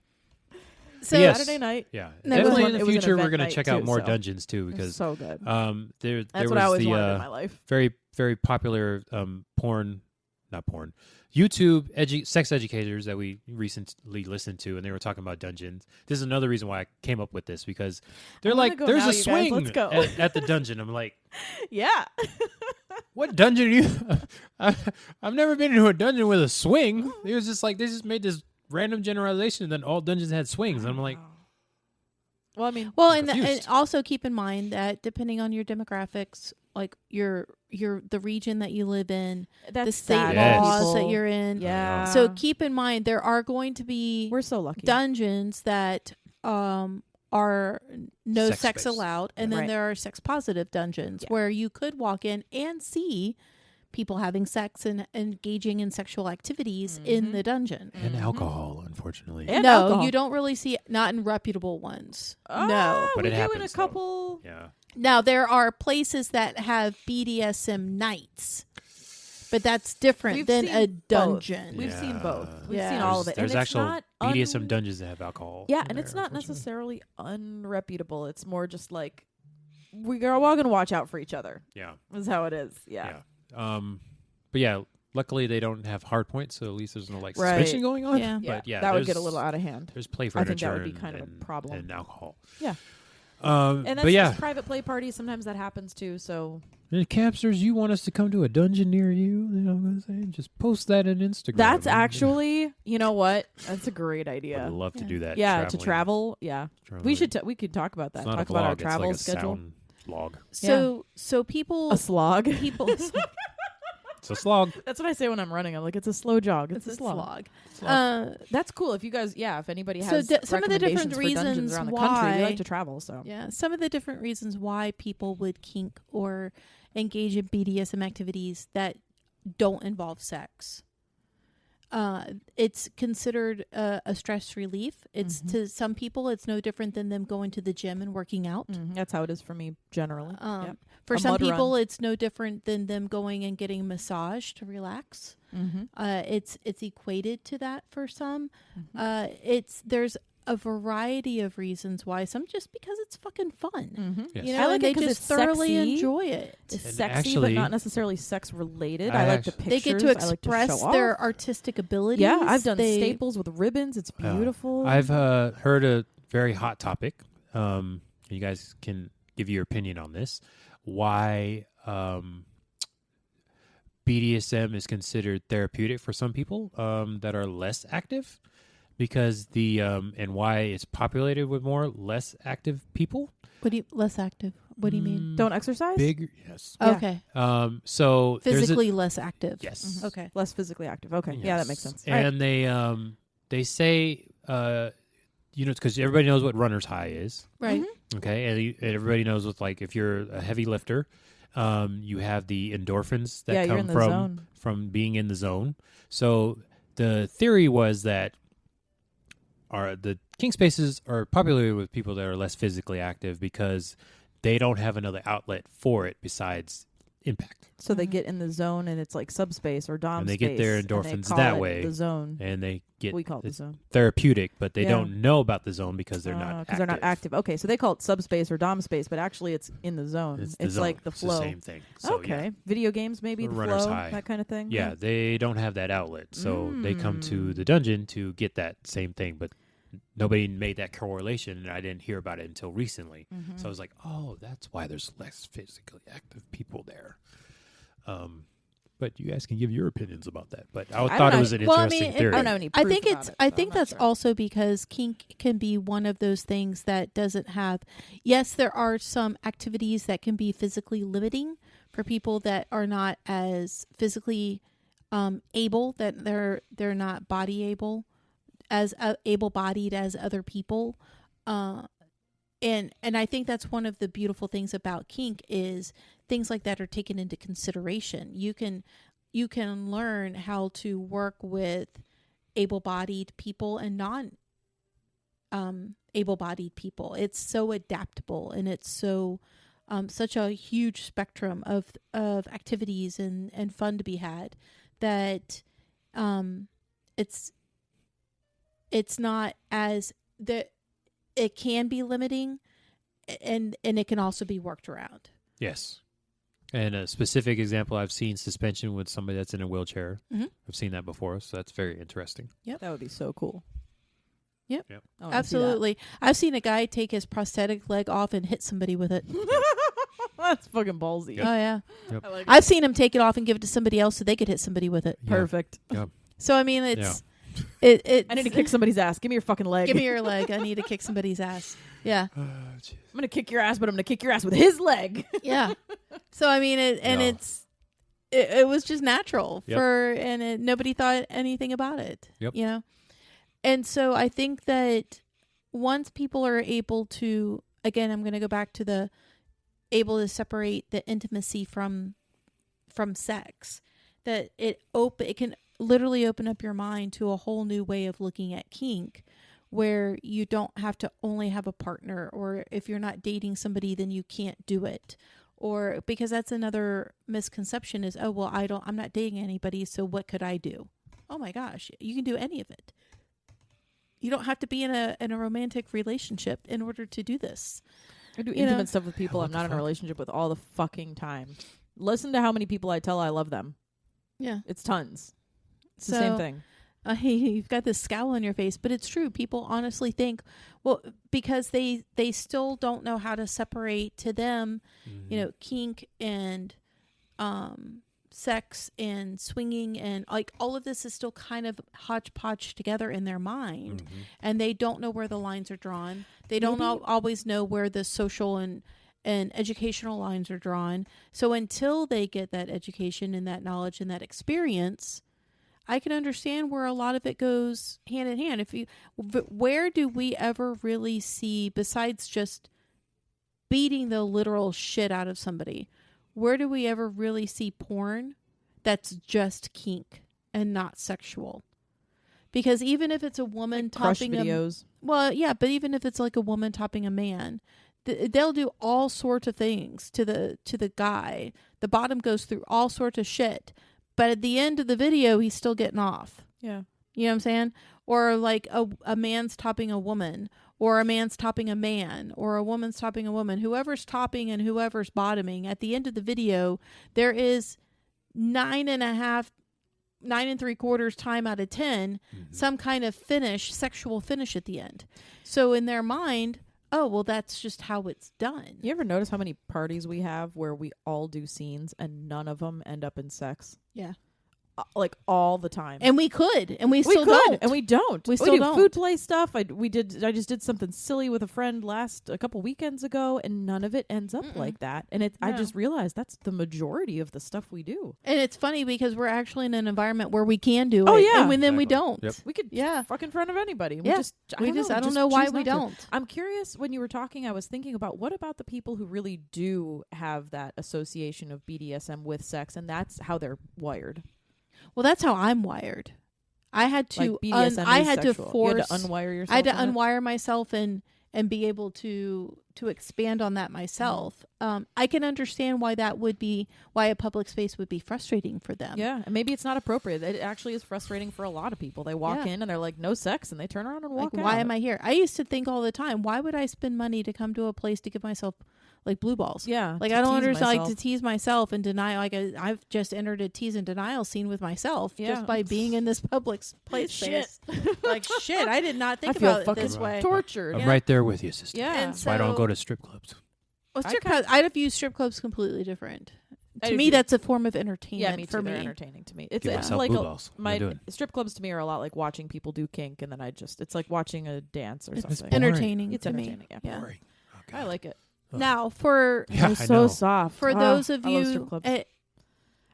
So Yes. Saturday night. Yeah. No, Definitely it in the was an future we're event going to night check out too, more so dungeons too, It was because so good. there That's was what I always the wanted in my life. very, very popular YouTube sex educators that we recently listened to, and they were talking about dungeons. This is another reason why I came up with this, because they're I wanna like, go there's now, a you guys. swing Let's go. at the dungeon. I'm like, Yeah. what dungeon are you? I've never been into a dungeon with a swing. It was just like, they just made this random generalization, and then all dungeons had swings. And I'm like, Well, I mean, Well, I'm and confused. also keep in mind that depending on your demographics, like the region that you live in, that's the state sad. Yes. laws that People- you're in. Yeah. So keep in mind there are going to be we're so lucky. dungeons that are no Sex sex space. allowed, and then Right. there are sex positive dungeons Yeah. where you could walk in and see people having sex and engaging in sexual activities in Mhm. the dungeon. and Mhm. alcohol, unfortunately. And no, alcohol. you don't really see not in reputable ones. No. Ah, But we it do in a happens, though. couple. Yeah. Now there are places that have BDSM nights, but that's different We've than seen a both. dungeon. We've seen both. We've Yeah. seen all of it. There's and it's actual not BDSM dungeons that have alcohol. Yeah, in and it's there, not unfortunately. necessarily unreputable. It's more just like we're all going to watch out for each other. Yeah. Is how it is. Yeah. But yeah, luckily they don't have hard points, so at least there's no like Right. suspension going on. Yeah. Yeah. But yeah, that would get a there's- little out of hand. There's play I think furniture that would be kind of a and problem. and alcohol. Yeah. And that's but yeah, just private play parties. Sometimes that happens too. So and Campsters, you want us to come to a dungeon near you? You know what I'm saying? Just post that on Instagram. that's actually, you know what? That's a great I'd idea. love to do that. Yeah, to traveling. travel. Yeah, we should. We could talk about that. It's not Talk a about our vlog, travel it's like a schedule. sound log. So people A slog. people It's a slog. That's what I say when I'm running. I'm like, it's a slow jog. It's a slog. That's cool. If you guys, if anybody So has some of the different recommendations for dungeons reasons around the country, we why- like to travel. So Yeah, some of the different reasons why people would kink or engage in BDSM activities that don't involve sex. It's considered a stress relief. It's to some people, it's no different than them going to the gym and working out. that's how it is for me generally. Yep. For A some mud people, run. it's no different than them going and getting a massage to relax. It's equated to that for some. There's a variety of reasons why. Some just because it's fucking fun. Yes. You know, I like and it they 'cause just it's thoroughly sexy. enjoy it. It's And sexy, actually- but not necessarily sex related. I I like the actually- pictures. They get to I like to express show their off. artistic abilities. Yeah, I've done They- staples with ribbons. It's beautiful. I've heard a very hot topic. You guys can give your opinion on this. Why BDSM is considered therapeutic for some people that are less active, because the and why it's populated with more less active people. What do you less active? What do you mean? Don't exercise. Big, yes. Yeah. Okay, So physically less active. yes. Okay. Less physically active. Okay, yeah, that makes Yes. sense. All right. And they say because everybody knows what runner's high is. Right. Okay, and everybody knows with like if you're a heavy lifter, you have the endorphins that you're come in the from zone. being in the zone. So the theory was that the kink spaces are popular with people that are less physically active because they don't have another outlet for it besides impact, So they get in the zone, and it's like subspace or dom and they space, get their and they endorphins call that it way. The zone. And they get We call it the it's zone therapeutic, but they Yeah. don't know about the zone because they're not because they're not active. Okay, so they call it subspace or dom space, but actually it's in the zone. It's, It's the like zone. the It's flow. the same thing. So, Okay, yeah. video games maybe The the runner's flow, high. that kind of thing. Yeah, they don't have that outlet, so they come to the dungeon to get that same thing, but nobody made that correlation, and I didn't hear about it until recently. So I was like, oh, that's why there's less physically active people there. But you guys can give your opinions about that. But I don't thought it know. was an Well, I interesting mean, theory. I don't know any I proof think about it's. it, I so think I'm not that's sure. also because kink can be one of those things that doesn't have. Yes, there are some activities that can be physically limiting for people that are not as physically able, that they're not body able, as able-bodied as other people. And I think that's one of the beautiful things about kink is things like that are taken into consideration. You can learn how to work with able-bodied people and non able-bodied people. It's so adaptable, and it's so such a huge spectrum of activities and fun to be had that it's not as that it can be limiting, and it can also be worked around. Yes. And a specific example, I've seen suspension with somebody that's in a wheelchair. Mhm. I've seen that before, so that's very interesting. That would be so cool. Yep. Yep. I wanna see that. Absolutely. I've seen a guy take his prosthetic leg off and hit somebody with it. That's fucking ballsy. Yep. Oh yeah. I like I've seen him take it off and give it to somebody else so they could hit somebody with it. Yeah. Perfect. So I mean, it's it. I need to kick somebody's ass. Give me your fucking leg. Give me your leg. I need to kick somebody's ass. Yeah. I'm gonna kick your ass, but I'm gonna kick your ass with his leg. Yeah. So I mean, it was just natural Yep. nobody thought anything about it. Yep. You know, and so I think that once people are able to, again, I'm going to go back to able to separate the intimacy from sex, that it can literally open up your mind to a whole new way of looking at kink, where you don't have to only have a partner, or if you're not dating somebody, then you can't do it. Or because that's another misconception is, oh, well, I'm not dating anybody, so what could I do? Oh my gosh, you can do any of it. You don't have to be in a romantic relationship in order to do this. I do You know? intimate stuff with people What I'm the not in a fuck? relationship with all the fucking time. Listen to how many people I tell I love them. Yeah. It's tons. It's the So, same thing. You've got this scowl on your face, but it's true. People honestly think, well, because they still don't know how to separate to them, kink and sex and swinging, and like all of this is still kind of hodgepodge together in their mind, and they don't know where the lines are drawn. They don't always know where the social and educational lines are drawn. So until they get that education and that knowledge and that experience, I can understand where a lot of it goes hand in hand. Where do we ever really see, besides just beating the literal shit out of somebody, where do we ever really see porn that's just kink and not sexual? Because even if it's a woman like crush topping videos. but even if it's like a woman topping a man, they'll do all sorts of things to the guy. The bottom goes through all sorts of shit. But at the end of the video, he's still getting off. Yeah. You know what I'm saying? Or like a man's topping a woman, or a man's topping a man, or a woman's topping a woman. Whoever's topping and whoever's bottoming, at the end of the video, there is 9.5, 9 3/4 time out of 10, some kind of sexual finish at the end. So in their mind, oh, well, that's just how it's done. You ever notice how many parties we have where we all do scenes and none of them end up in sex? Yeah. Like all the time. And we could, and we still could, don't. and we don't. We still do don't. food play stuff. I just did something silly with a friend a couple weekends ago, and none of it ends up like that. And I just realized that's the majority of the stuff we do. And it's funny because we're actually in an environment where we can do it. Oh, yeah. And then we Exactly. don't. Yep. We could fuck in front of anybody. Yeah. I don't know why choose we not to. don't. I'm curious, when you were talking, I was thinking about what about the people who really do have that association of BDSM with sex, and that's how they're wired. Well, that's how I'm wired. I had to Like BDSM I is had to sexual. force You had to unwire yourself. I had to on it? unwire myself and be able to expand on that myself. I can understand why a public space would be frustrating for them. Yeah, and maybe it's not appropriate. It actually is frustrating for a lot of people. They walk Yeah. in and they're like, no sex, and they turn around and walk out. Why am I here? I used to think all the time, why would I spend money to come to a place to give myself like blue balls? Yeah. Like to I don't tease understand, like myself. to tease myself and deny. Like I've just entered a tease and denial scene with myself Yeah. just by being in this public place. Shit. Like shit, I did not think I feel about it fucking this way. tortured. I'm right there with you, sister. Yeah. And That's why I don't so- go to strip clubs. Well, I strip kinda- clubs, I'd view strip clubs completely different. I To do me, too. that's a form of entertainment Yeah, me too. for They're me. entertaining to me. It's Give it's myself like blue balls. What am I doing? strip clubs to me are a lot like watching people do kink, and then it's like watching a dance or It's something. boring. entertaining It's to entertaining, me. yeah. Boring. Okay. I like it. Now, for Yeah, It's I so know. soft. for those of I love you, strip clubs.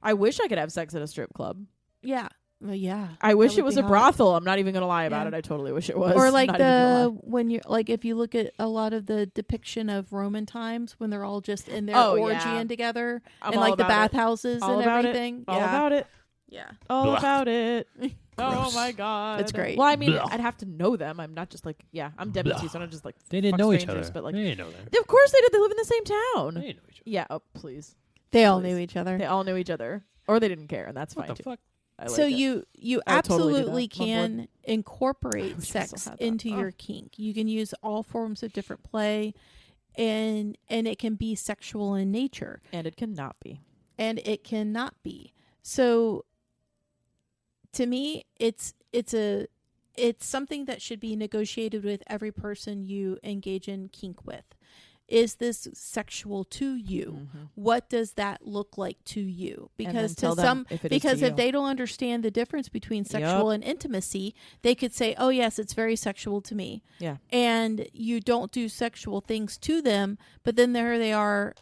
I wish I could have sex at a strip club. yeah, well, yeah. I wish that it would was be a hot. brothel. I'm not even gonna lie about Yeah. it. I totally wish it was. Or like Not even gonna lie. when you're like, if you look at a lot of the depiction of Roman times when they're all just in their Oh, orgying yeah. together I'm and all like the about it. bathhouses All and about everything. it. All yeah. about it. Yeah. All Blah. about it. Oh Gross. my god, It's great. Well, I mean, Blah. I'd have to know them. I'm not just like, I'm Debbie Blah. too, so I'm not just like They didn't fuck know each strangers, other. But like, They didn't know that. of course they did. They live in the same They town. didn't know each other. Yeah. Oh, please. They all Please. knew each other. They all knew each other, or they didn't care, and that's What fine the too. fuck? I like So it. you I would totally do absolutely that. I'm on board. can incorporate I wish I still sex had that. into Oh. your kink. You can use all forms of different play, and it can be sexual in nature, and it cannot be. and it cannot be. So to me, it's something that should be negotiated with every person you engage in kink with. Is this sexual to you? What does that look like to you? Because tell to them some, if it is to because if you. they don't understand the difference between sexual and intimacy, they could say, "Oh yes, it's very sexual to me." Yeah. And you don't do sexual things to them, but then there they are,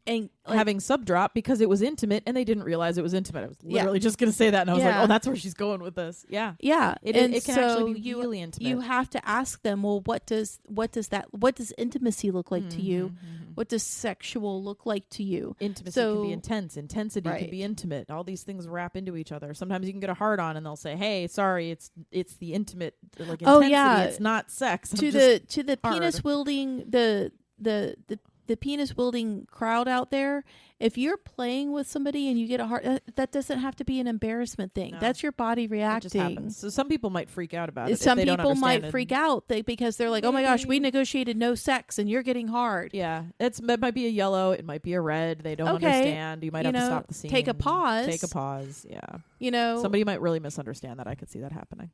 and like, Having subdrop because it was intimate, and they didn't realize it was intimate. I was Yeah. literally just gonna say that, and I was like, Yeah. "Oh, that's where she's going with this." Yeah. yeah, It and can so actually be you, really intimate. You have to ask them, well, what does intimacy look like to you? What does sexual look like to you? Intimacy So- can be intense. Intensity Right. can be intimate. All these things wrap into each other. Sometimes you can get a hard on, and they'll say, "Hey, sorry, it's the intimate like intensity. Oh, yeah. It's not sex." I'm To just the hard. penis wielding the the penis wielding crowd out there, if you're playing with somebody and you get a heart, that doesn't have to be an embarrassment thing. No. That's your body It just reacting. happens. So some people might freak out about it. Some if they people don't might understand freak out because they're like, "Oh my gosh, we negotiated no sex and you're getting hard." Yeah, it might be a yellow. It might be a red. They don't Okay. understand. You might have to know, stop the scene. take a pause. Take a pause. Yeah. You know, Somebody might really misunderstand that. I could see that happening.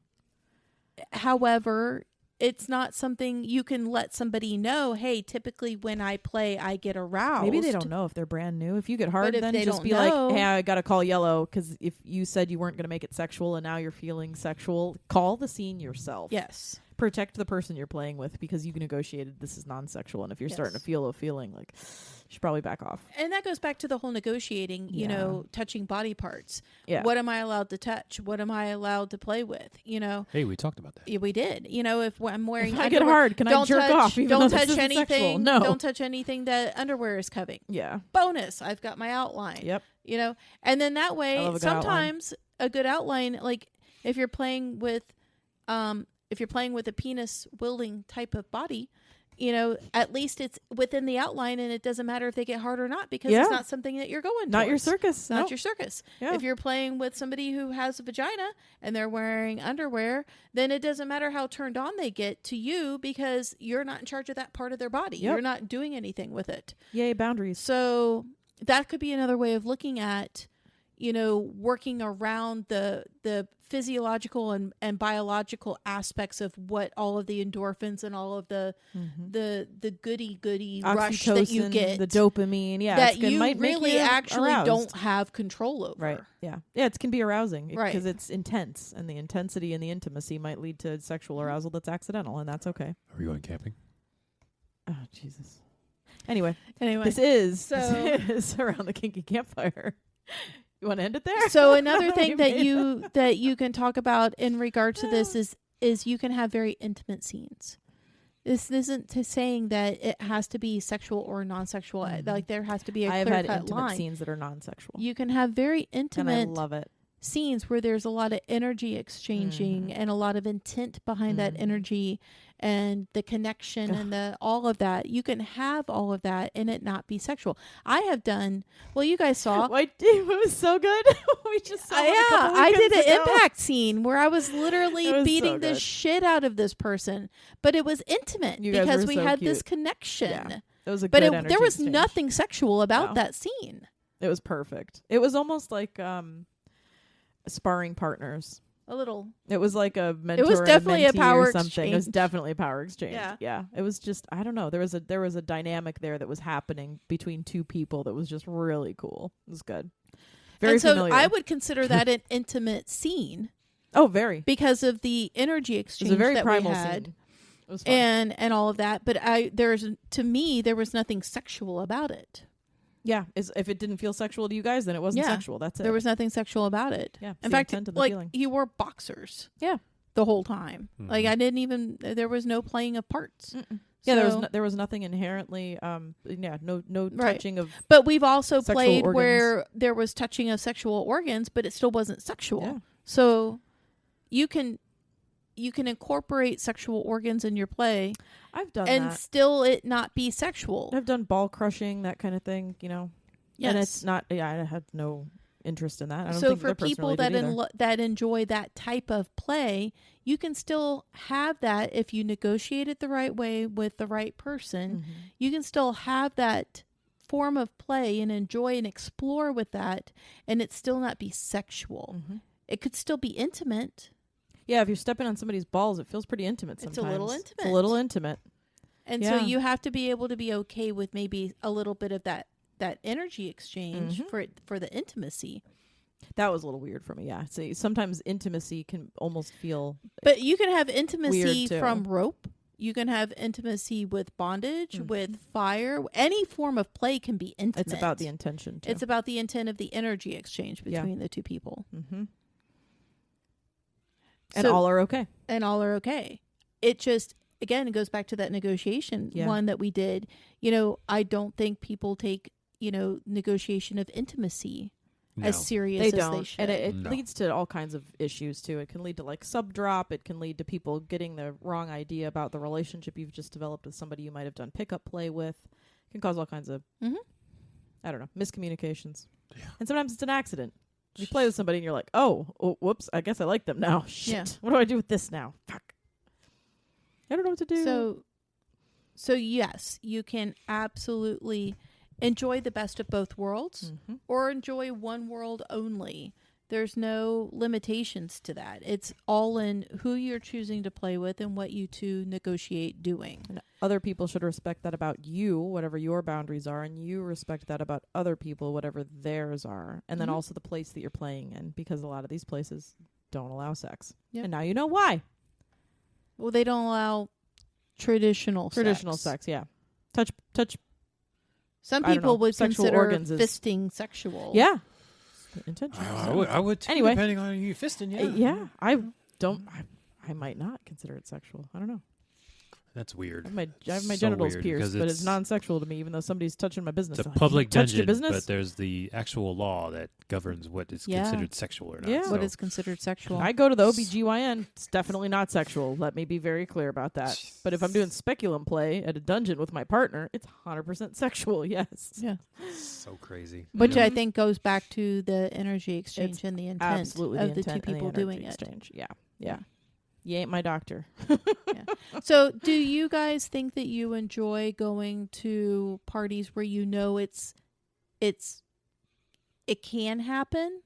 however, it's not something you can let somebody know, hey, typically when I play, I get aroused. Maybe they don't know if they're brand new. If you get hard, if then they just don't be know- like, hey, I got to call yellow because if you said you weren't going to make it sexual and now you're feeling sexual, call the scene yourself. Yes. Protect the person you're playing with because you negotiated this is non-sexual. And if you're starting to feel a feeling, like, you should probably back off. And that goes back to the whole negotiating, you Yeah. know, touching body parts. Yeah. What am I allowed to touch? What am I allowed to play with? You know, Hey, we talked about that. yeah, we did. You know, if I'm wearing If I get underwear, hard, can I don't jerk touch, off even don't though this touch isn't sexual? anything. No. Don't touch anything that underwear is covering. Yeah. Bonus, I've got my outline. Yep. You know, and then that I way, love a good outline. sometimes a good outline, like if you're playing with a penis wielding type of body, you know, at least it's within the outline, and it doesn't matter if they get hard or not because Yeah. it's not something that you're going. Not your towards. circus. Not Nope. your circus. Yeah. If you're playing with somebody who has a vagina and they're wearing underwear, then it doesn't matter how turned on they get to you because you're not in charge of that part of their body. Yep. You're not doing anything with it. Yay, boundaries. So that could be another way of looking at, you know, working around the physiological and biological aspects of what all of the endorphins and all of the goody rush that you Oxytocin, get, the dopamine, yeah, that it's good. you Might make really you actually aroused. don't have control over. Right. Yeah. Yeah. It can be arousing Right. because it's intense, and the intensity and the intimacy might lead to sexual arousal that's accidental, and that's okay. Are we going camping? Oh Jesus. Anyway, Anyway, this is so- around the kinky campfire. You want to end it there? so another thing We that made you can talk about in regard to this is you can have very intimate scenes. This isn't saying that it has to be sexual or non-sexual. Mhm. Like there has to be a I have had clear-cut intimate line. scenes that are non-sexual, You can have very and I intimate love it. scenes where there's a lot of energy exchanging Mhm. and a lot of intent behind that Mhm. energy and the connection and the all of that. You can have all of that and it not be sexual. I have done, well, you guys saw. It was so good. We just saw it a couple I did weekends an ago. impact scene where I was literally It was so beating the good. shit out of this person, but it was intimate You guys because were we so had this cute. connection. Yeah. It was a But good there energy was exchange. nothing sexual about No. that scene. It was perfect. It was almost like sparring partners. A little. It was like a mentor. was and definitely a mentee power or something. It was exchange. definitely a power exchange. Yeah. It was just, I don't know. There was a dynamic there that was happening between two people that was just really cool. It was good. Very and so familiar. I would consider that an intimate scene Oh, very. because of the energy It was exchange a very that primal we had. scene. It was fun. And all of that, but to me there was nothing sexual about it. Yeah, if it didn't feel sexual to you guys, then it wasn't Yeah. sexual. That's it. There was nothing sexual about it. Yeah, it's In the fact, intent and the like feeling. you wore boxers. Yeah. The whole time. Mhm. Like I didn't even. There was no playing of parts. Yeah, So- there was nothing inherently. No Right. touching of. But we've also Sexual played organs. where there was touching of sexual organs, but it still wasn't sexual. Yeah. So you can incorporate sexual organs in your play I've done and that. still it not be sexual. I've done ball crushing, that kind of thing. You know. Yes. And it's not. Yeah, I had no interest in that. I don't So think for their person people really that did either. that enjoy that type of play, you can still have that if you negotiate it the right way with the right person. Mhm. You can still have that form of play and enjoy and explore with that, and it still not be sexual. Mhm. It could still be intimate. Yeah, if you're stepping on somebody's balls, it feels pretty intimate It's a sometimes. little It's a intimate. little intimate. And Yeah. so you have to be able to be okay with maybe a little bit of that energy exchange Mhm. for the intimacy. That was a little weird for me. Yeah. See, sometimes intimacy can almost feel. But you can have intimacy Weird, too. from rope. You can have intimacy with bondage, Mhm. with fire. Any form of play can be intimate. It's about the intention too. It's about the intent of the energy exchange Yeah. between the two people. Mm-hmm. And So- all are okay. And all are okay. It just, again, it goes back to that negotiation Yeah. one that we did. You know, I don't think people take, negotiation of intimacy No. as serious They as don't, they should. and it No. leads to all kinds of issues too. It can lead to like sub drop. It can lead to people getting the wrong idea about the relationship you've just developed with somebody you might have done pickup play with. can cause all kinds of, I don't know, miscommunications. Yeah. And sometimes it's an accident. You play with somebody and you're like, oh, whoops, I guess I like them now. Shit. Yeah. What do I do with this now? Fuck. I don't know what to do. So yes, you can absolutely enjoy the best of both worlds or enjoy one world only. There's no limitations to that. It's all in who you're choosing to play with and what you two negotiate doing. And other people should respect that about you, whatever your boundaries are, and you respect that about other people, whatever theirs are. And then also the place that you're playing in, because a lot of these places don't allow sex. Yep. And now you know why. Well, they don't allow traditional sex, yeah. Touch. Some people would consider organs fisting sexual. Yeah. I would too, anyway, depending on you fisting. Yeah. I might not consider it sexual. I don't know. That's weird. I have my genitals pierced, but it's non-sexual to me, even though somebody's touching my business. It's a public dungeon, but there's the actual law that governs what is considered sexual or not. Yeah, what is considered sexual. I go to the OBGYN. It's definitely not sexual. Let me be very clear about that. But if I'm doing speculum play at a dungeon with my partner, it's 100% sexual, yes. Yeah. So crazy. Which I think goes back to the energy exchange and the intent of the two people doing it. Yeah. You ain't my doctor. Yeah. So do you guys think that you enjoy going to parties where you know it can happen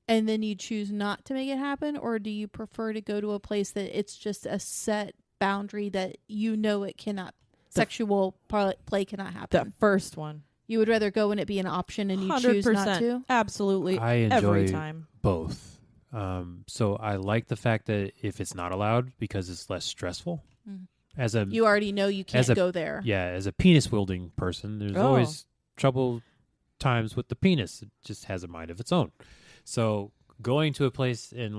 and then you choose not to make it happen? Or do you prefer to go to a place that it's just a set boundary that you know it cannot, sexual play cannot happen? The first one. You would rather go and it be an option and you choose not to? Absolutely. I enjoy every time. Both. So I like the fact that if it's not allowed because it's less stressful. You already know you can't go there. Yeah, as a penis wielding person, there's always trouble times with the penis. It just has a mind of its own. So going to a place in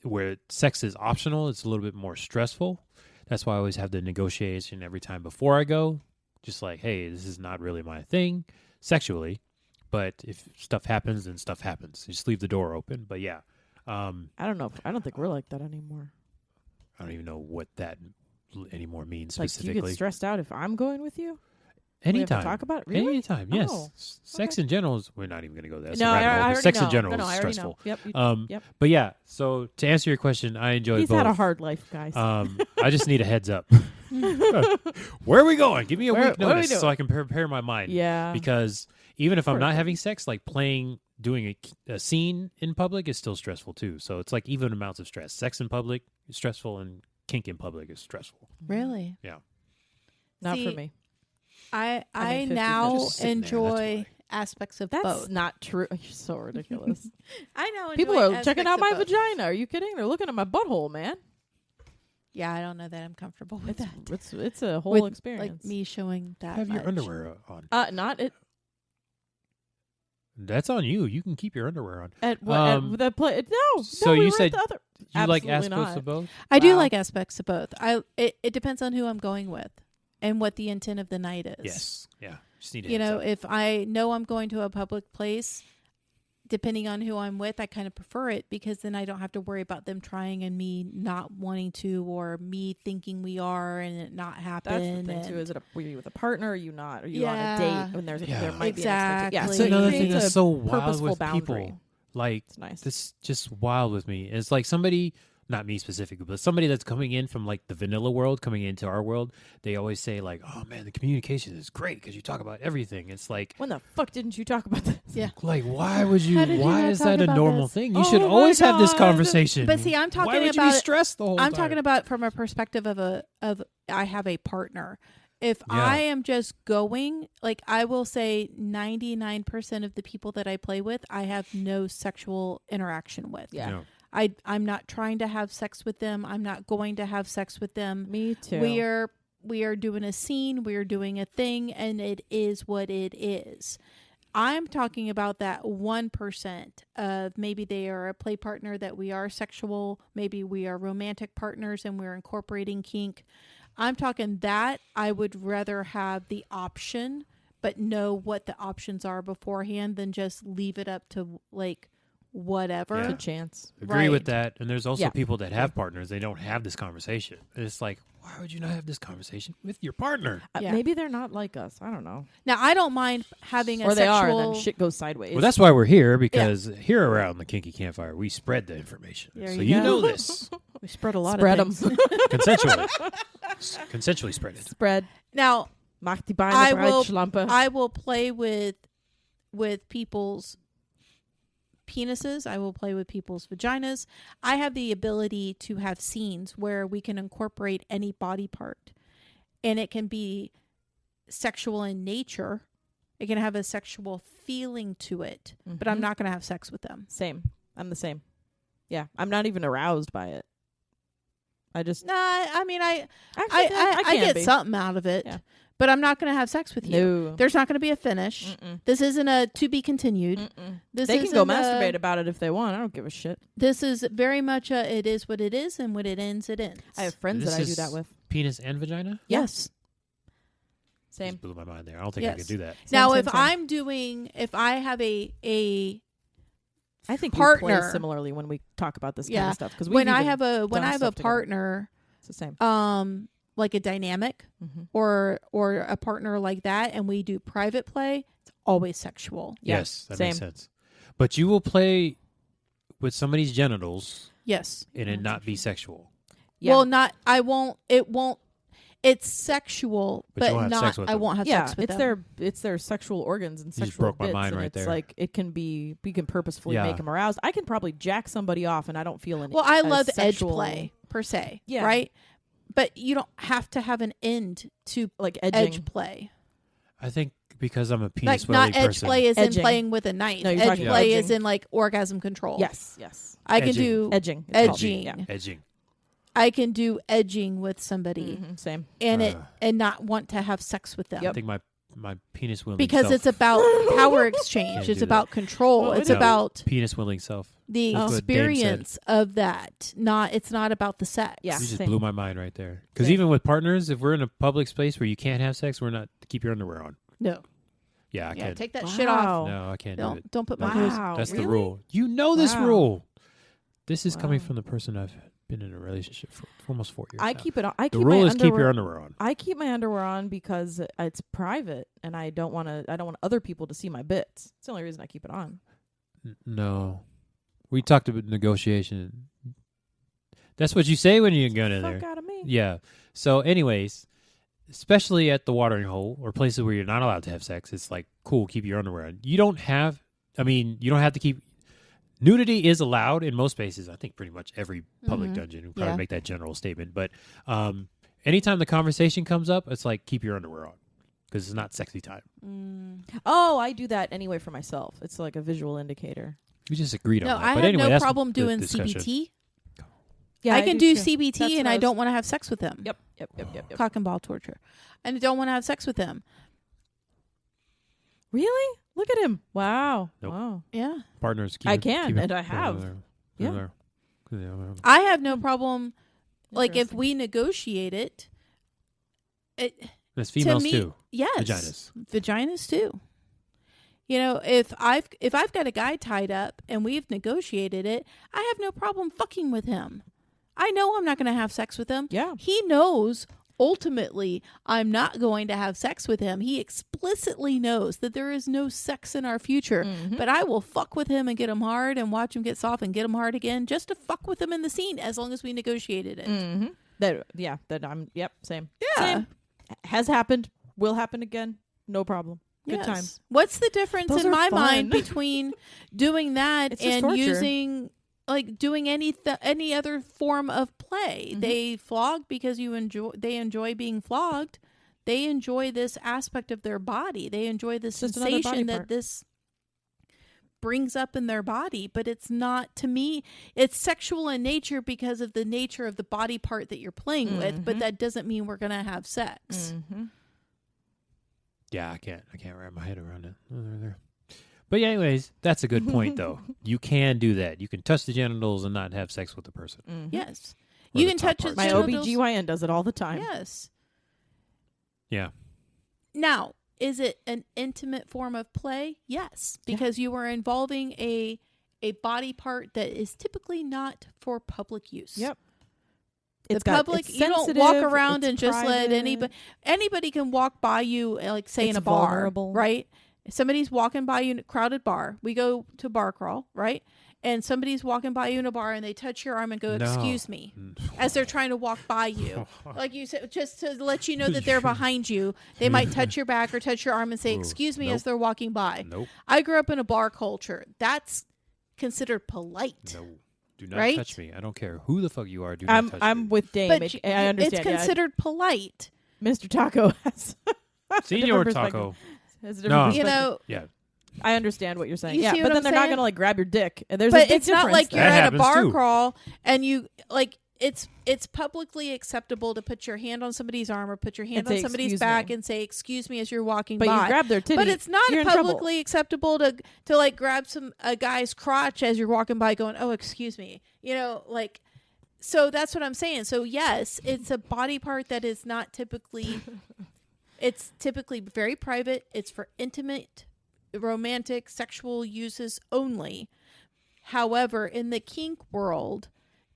where sex is optional, it's a little bit more stressful. That's why I always have the negotiation every time before I go. Just like, hey, this is not really my thing sexually. But if stuff happens, then stuff happens. You just leave the door open. But yeah. I don't know. I don't think we're like that anymore. I don't even know what that anymore means specifically. Do you get stressed out if I'm going with you? Anytime. We have to talk about it? Really? Anytime, yes. Sex in general is, we're not even going to go there. No, I already sex know. in general is stressful. Yep. But yeah, so to answer your question, I enjoy both. He's had a hard life, guys. I just need a heads up. Where are we going? Give me a week notice so I can prepare my mind. Yeah. Because even if I'm not having sex, doing a scene in public is still stressful too. So it's like even amounts of stress. Sex in public is stressful and kink in public is stressful. Really? Yeah. Not for me. I now enjoy aspects of both. That's not true. You're so ridiculous. I know. People are checking out my vagina. Are you kidding? They're looking at my butthole, man. Yeah, I don't know that I'm comfortable with that. It's a whole experience. Like me showing that. Have your underwear on. Not it. That's on you. You can keep your underwear on. At what? At the play? No. So you said you like aspects not. of both? I do like aspects of both. It depends on who I'm going with and what the intent of the night is. Yes. Yeah. Just need if I know I'm going to a public place, depending on who I'm with, I kind of prefer it because then I don't have to worry about them trying and me not wanting to, or me thinking we are and it not happen. That's the thing too. Is it were you with a partner? Or are you not? Are you on a date? When there might be an expectation. Yeah. That's another thing that's so wild with boundary. People. Like it's nice. This just wild with me. It's like somebody. Not me specifically, but somebody that's coming in from like the vanilla world, coming into our world, they always say like, "Oh man, the communication is great because you talk about everything." It's like, when the fuck didn't you talk about this? Yeah, like why would you? Why is that a normal thing? You should always have this conversation. But see, I'm talking why would about you be stressed the whole time? I'm talking about from a perspective of I have a partner. If I am just going, like I will say 99% of the people that I play with, I have no sexual interaction with. Yeah. No. I'm not trying to have sex with them. I'm not going to have sex with them. Me too. We are doing a scene. We are doing a thing, and it is what it is. I'm talking about that 1% of maybe they are a play partner that we are sexual. Maybe we are romantic partners and we're incorporating kink. I'm talking that I would rather have the option, but know what the options are beforehand than just leave it up to like whatever. Yeah. Good chance. Agree with Right. that. And there's also Yeah. people that have partners. They don't have this conversation. And it's like, why would you not have this conversation with your partner? Yeah. Maybe they're not like us. I don't know. Now, I don't mind having a Or they are, sexual. and then shit goes sideways. Well, that's why we're here, because here around the Kinky Campfire, we spread the information. There so you you go. know this. We spread a lot Spread of 'em. things. Consensually. Consensually spread it. Spread. Now, Mach die I Beine will- breit, Schlampe. I will play with people's penises. I will play with people's vaginas. I have the ability to have scenes where we can incorporate any body part, and it can be sexual in nature. It can have a sexual feeling to it, but I'm Mhm. not going to have sex with them. Same. I'm the same. Yeah. I'm not even aroused by it. I just. Nah, I mean, I can get be. something out of it, Yeah. but I'm not going to have sex with you. No. There's not going to be a finish. Mm-mm. This isn't a to be continued. Mm-mm. This They can go isn't a- masturbate about it if they want. I don't give a shit. This is very much a it is what it is, and when it ends, it ends. I have friends This that I do is- that with. Penis and vagina? yes. Same. Just blew my mind there. I don't think I Yes. could do that. Now, Same, if same. if I have a I think we partner- play similarly when we talk about this kind Yeah. of stuff because when I have a stuff together. partner, it's the same. like a dynamic Mm-hmm. or a partner like that, and we do private play, it's always sexual. Yeah, Yes, that same. makes sense. But you will play with somebody's genitals Yes. and it not be sexual. Yeah. Well, not I won't. It won't. It's sexual, But you but won't have not. sex with I them. won't have yeah, sex with it's them. their sexual organs and You just sexual broke my bits, mind and right it's there. like it can be we can purposefully Yeah. make them aroused. I can probably jack somebody off and I don't feel any. Well, I a love sexual, edge play per se. Yeah. Right. But you don't have to have an end to like edging. edge play. I think because I'm a penis Like willing not edge person. play is Edging. in playing with a knife. No, you're Edge talking play edging. is in like orgasm control. Yes, yes. I can Edging. do Edging. it's called. edging. Yeah. Edging. I can do edging with somebody Mhm, same. and Uh. and not want to have sex with them. I think my penis willing Because self, it's about power exchange. Can't It's do about control. Well, It's it is. about penis willing self. the That's what Dame said. experience of that. It's not about the sex. Yeah. You just Same. blew my mind right there. Because Same. even with partners, if we're in a public space where you can't have sex, we're not keep your underwear on. No. Yeah, I Yeah, can't. take that shit off. Wow. No, I can't do it. Don't put my That's- clothes. Wow. That's really? the rule. You know this Wow. rule. This is coming Wow. from the person I've been in a relationship for almost 4 years. I now. keep it on. I The keep rule my is keep your underwear. underwear on. I keep my underwear on because it's private, and I don't want other people to see my bits. It's the only reason I keep it on. No, we talked about negotiation. That's what you say when you get in Fuck there. out of me. Yeah. So, anyways, especially at the watering hole or places where you're not allowed to have sex, it's like cool. Keep your underwear on. You don't have. I mean, you don't have to keep. Nudity is allowed in most spaces. I think pretty much every public Mhm. dungeon. We probably Yeah. make that general statement. But anytime the conversation comes up, it's like keep your underwear on because it's not sexy time. Oh, I do that anyway for myself. It's like a visual indicator. We just agreed No, on that. I but have anyway, no that's problem the doing discussion. CBT. Yeah, I can do too. CBT That's and what I was- don't want to have sex with them. Yep. Cock and ball torture. And I don't want to have sex with them. Really? Look at him. Wow. Nope. Wow. Yeah. Partners. Keep I it- can, keep it- and I keep it have. there. Yeah. There. Yeah. I have no problem. Like if Interesting. we negotiate it, There's females me, too. yes, Vaginas. too. You know, if I've got a guy tied up and we've negotiated it, I have no problem fucking with him. I know I'm not going to have sex with him. Yeah. He knows ultimately I'm not going to have sex with him. He explicitly knows that there is no sex in our future, Mhm. but I will fuck with him and get him hard and watch him get soft and get him hard again just to fuck with him in the scene as long as we negotiated it. Mm-hmm. That I'm. Yep. Same. Yeah. Same. Has happened. Will happen again. No problem. Good Yes. time. What's the difference Those in are my fun. mind between doing that It's just and torture. using like doing any other form of play? Mhm. They flog because they enjoy being flogged. They enjoy this aspect of their body. They enjoy the It's just another body sensation that part. this brings up in their body, but it's not, to me, it's sexual in nature because of the nature of the body part that you're playing with, but Mhm. that doesn't mean we're going to have sex. Mm-hmm. Yeah, I can't wrap my head around it. But yeah, anyways, that's a good point though. You can do that. You can touch the genitals and not have sex with the person. Mm-hmm. Yes. Or You the can top touch his parts. My genitals. OBGYN does it all the time. Yes. Yeah. Now, is it an intimate form of play? Yes, because you are involving a a body part that is typically not for public use. Yep. The public, you don't walk around and just let anybody can walk by you, like say in a bar, vulnerable. right? Somebody's walking by you in a crowded bar. We go to bar crawl, right? And somebody's walking by you in a bar and they touch your arm and go, excuse me, as they're trying to walk by you. Like you said, just to let you know that they're behind you. They might touch your back or touch your arm and say, excuse me, as they're walking by. Nope. I grew up in a bar culture. That's considered polite. No. Do not right? touch me. I don't care who the fuck you are. Do not touch me. I'm with Dame. But I understand. It's considered polite. Mr. Taco has Senior different Taco. has a different You perspective. know, Yeah. I understand what you're saying. You Yeah, see but what then I'm they're not saying? going to like grab your dick. And there's a but big it's not difference like there. you're That at a happens bar too. crawl and you like it's publicly acceptable to put your hand on somebody's arm or put your hand And on say, somebody's "Excuse back me." and say excuse me as you're walking But by. you grab their titty. But it's not you're in trouble. publicly acceptable to like grab a guy's crotch as you're walking by going, "Oh, excuse me." You know, like so that's what I'm saying. So yes, it's a body part that is not typically it's typically very private. It's for intimate, romantic, sexual uses only. However, in the kink world,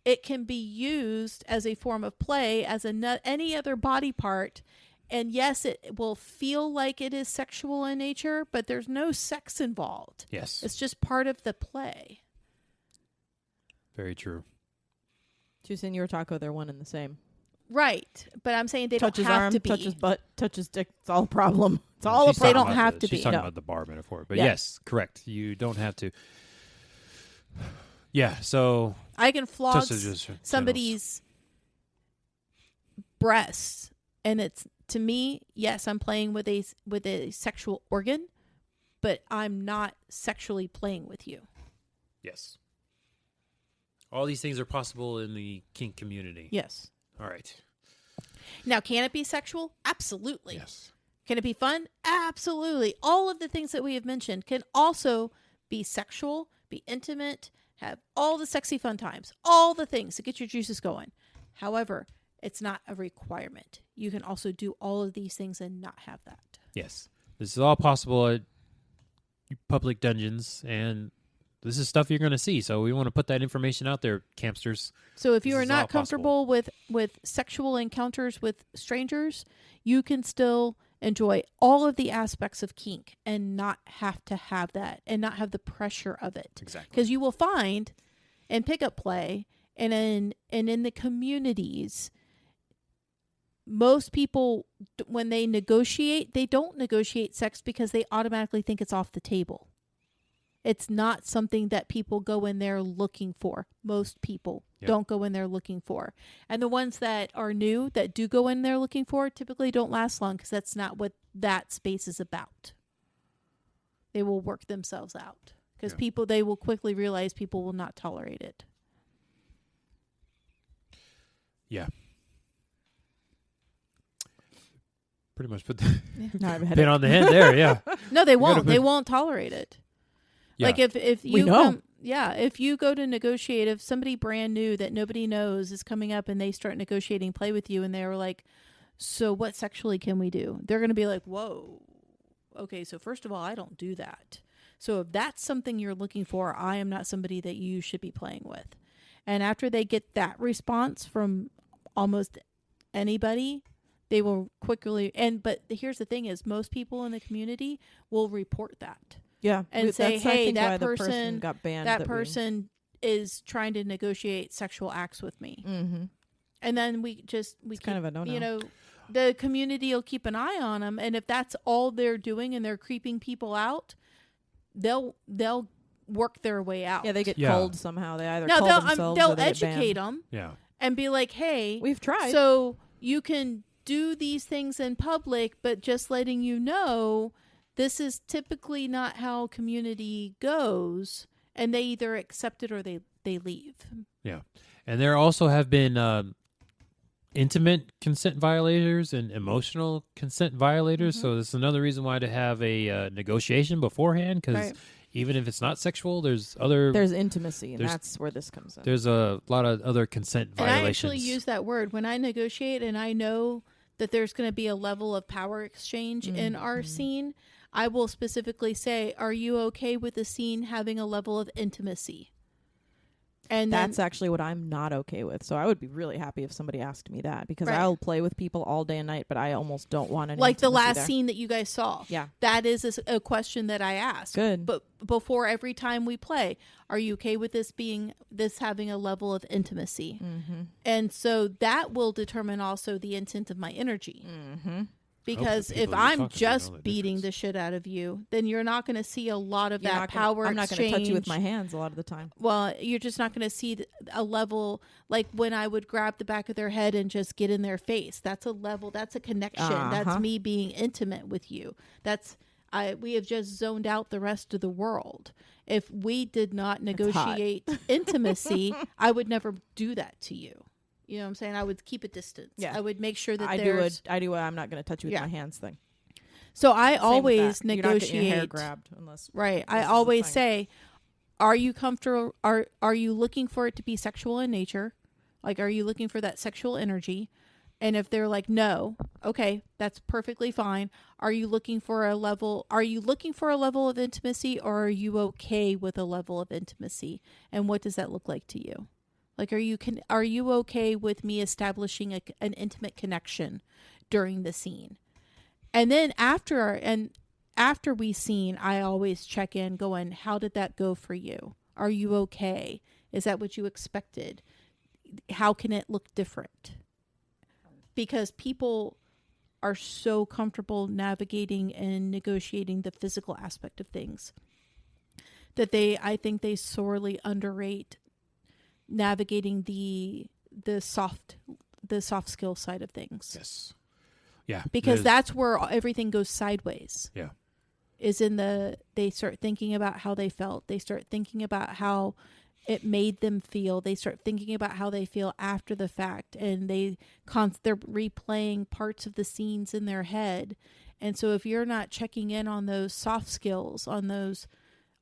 it can be used as a form of play as any other body part. And yes, it will feel like it is sexual in nature, but there's no sex involved. Yes. It's just part of the play. Very true. To Senor Taco, they're one and the same. Right. But I'm saying they Touches don't have arm, to be. touches butt, touches dick. It's all a problem. It's all a She's They talking problem. don't about have to She's be. talking No. about the bar metaphor. But Yeah. yes, correct. You don't have to. Yeah, so I can flog just somebody's breasts, and it's to me, yes, I'm playing with a sexual organ, but I'm not sexually playing with you. yes. All these things are possible in the kink community. Yes. All right. Now, can it be sexual? Absolutely. Yes. Can it be fun? Absolutely. All of the things that we have mentioned can also be sexual, be intimate, have all the sexy fun times, all the things to get your juices going. However, it's not a requirement. You can also do all of these things and not have that. Yes. This is all possible at public dungeons, and this is stuff you're going to see. So we want to put that information out there, campsters. So if you This are is all not comfortable with sexual encounters with strangers, you can still enjoy all of the aspects of kink and not have to have that and not have the pressure of it. Exactly. Because you will find in pickup play and in the communities, most people, when they negotiate, they don't negotiate sex because they automatically think it's off the table. It's not something that people go in there looking for. Most people don't go in there looking for. And the ones that are new, that do go in there looking for, typically don't last long because that's not what that space is about. They will work themselves out because they will quickly realize people will not tolerate it. Yeah. Pretty much put the No, I have a pin headache. on the head there, yeah. No, they won't. gotta They put- won't tolerate it. Yeah. Like if We you know. if you go to negotiate, if somebody brand new that nobody knows is coming up and they start negotiating play with you and they're like, so what sexually can we do? They're going to be like, whoa, okay, so first of all, I don't do that. So if that's something you're looking for, I am not somebody that you should be playing with. And after they get that response from almost anybody, they will quickly, but here's the thing is most people in the community will report that. Yeah, And say, that's, I hey, think, why that the person got banned. that person is trying to negotiate sexual acts with me. Mm-hmm. And then we It's kind of a no-no. you know, the community will keep an eye on them. And if that's all they're doing and they're creeping people out, they'll work their way out. Yeah, they get Yeah. cold somehow. They either no, call they'll themselves they'll or they get educate banned. them Yeah. and be like, hey, We've tried. so you can do these things in public, but just letting you know, this is typically not how community goes. And they either accept it or they leave. Yeah. And there also have been intimate consent violators and emotional consent violators. So this is another reason why to have a negotiation beforehand, because Right. even if it's not sexual, there's intimacy, and there's- that's where this comes in. there's a lot of other consent And I violations. actually use that word when I negotiate and I know that there's going to be a level of power exchange in our scene, I will specifically say, are you okay with the scene having a level of intimacy? And that's actually what I'm not okay with. So I would be really happy if somebody asked me that, because Right. I'll play with people all day and night, but I almost don't want any like the intimacy last there. scene that you guys saw. Yeah. That is a question that I ask. Good. But before every time we play, are you okay with this having a level of intimacy? Mm-hmm. And so that will determine also the intent of my energy. Mm-hmm. Because people if you're I'm talking to just know the beating difference. the shit out of you, then you're not going to see a lot of that power I'm not exchange. going to touch you with my hands a lot of the time. Well, you're just not going to see a level like when I would grab the back of their head and just get in their face. That's a level. That's a connection. That's me being intimate with you. We have just zoned out the rest of the world. If we did not negotiate intimacy, I would never do that to you. You know what I'm saying? I would keep a distance. Yeah. I would make sure that I do I'm not going to touch you with my hands thing. So I Same with always that. You're not getting your hair negotiate. grabbed unless Right. I this is the always thing. say, are you comfortable? Are you looking for it to be sexual in nature? Like, are you looking for that sexual energy? And if they're like, no, okay, that's perfectly fine. Are you looking for a level? Are you looking for a level of intimacy, or are you okay with a level of intimacy? And what does that look like to you? Like, are you okay with me establishing an intimate connection during the scene? And then after we scene, I always check in going, how did that go for you? Are you okay? Is that what you expected? How can it look different? Because people are so comfortable navigating and negotiating the physical aspect of things that I think they sorely underrate navigating the soft skill side of things. Yes. Yeah. Because that's where everything goes sideways. Yeah. Is they start thinking about how they felt. They start thinking about how it made them feel. They start thinking about how they feel after the fact, and they're replaying parts of the scenes in their head. And so if you're not checking in on those soft skills, on those,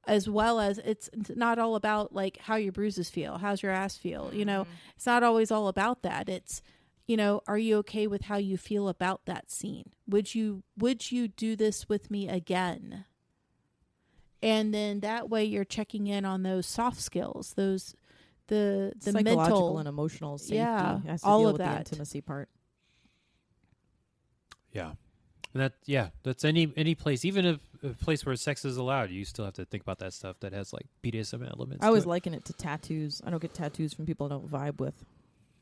as well as it's not all about like how your bruises feel, how's your ass feel, it's not always all about that. It's, are you okay with how you feel about that scene? Would you do this with me again? And then that way you're checking in on those soft skills, the psychological mental and emotional safety. Yeah, has to all deal of with that. the intimacy part. Yeah. And that's any place, even if a place where sex is allowed, you still have to think about that stuff that has like BDSM elements. I always to it. liken it to tattoos. I don't get tattoos from people I don't vibe with.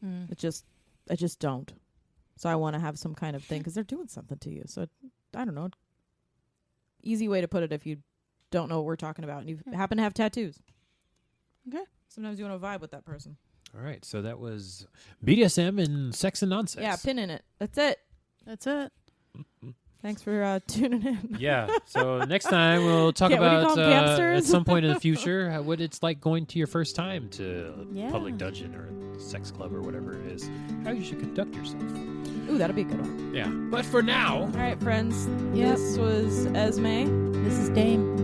I just don't. So I want to have some kind of thing because they're doing something to you. So I don't know. Easy way to put it if you don't know what we're talking about and you happen to have tattoos. Okay. Sometimes you want to vibe with that person. All right. So that was BDSM and sex and non-sex. Yeah, pin in it. That's it. That's it. Thanks for tuning in. Yeah. So next time we'll talk Yeah, what do you about call 'em, at gamsters? some point in the future what it's like going to your first time to Yeah. a public dungeon or a sex club or whatever it is. How you should conduct yourself. Ooh, that'll be a good one. Yeah. But for now, All right, friends. Yep. This was Esme. This is Dame.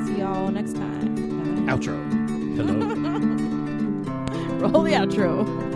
See y'all next time. Bye. outro. Hello. Roll the outro.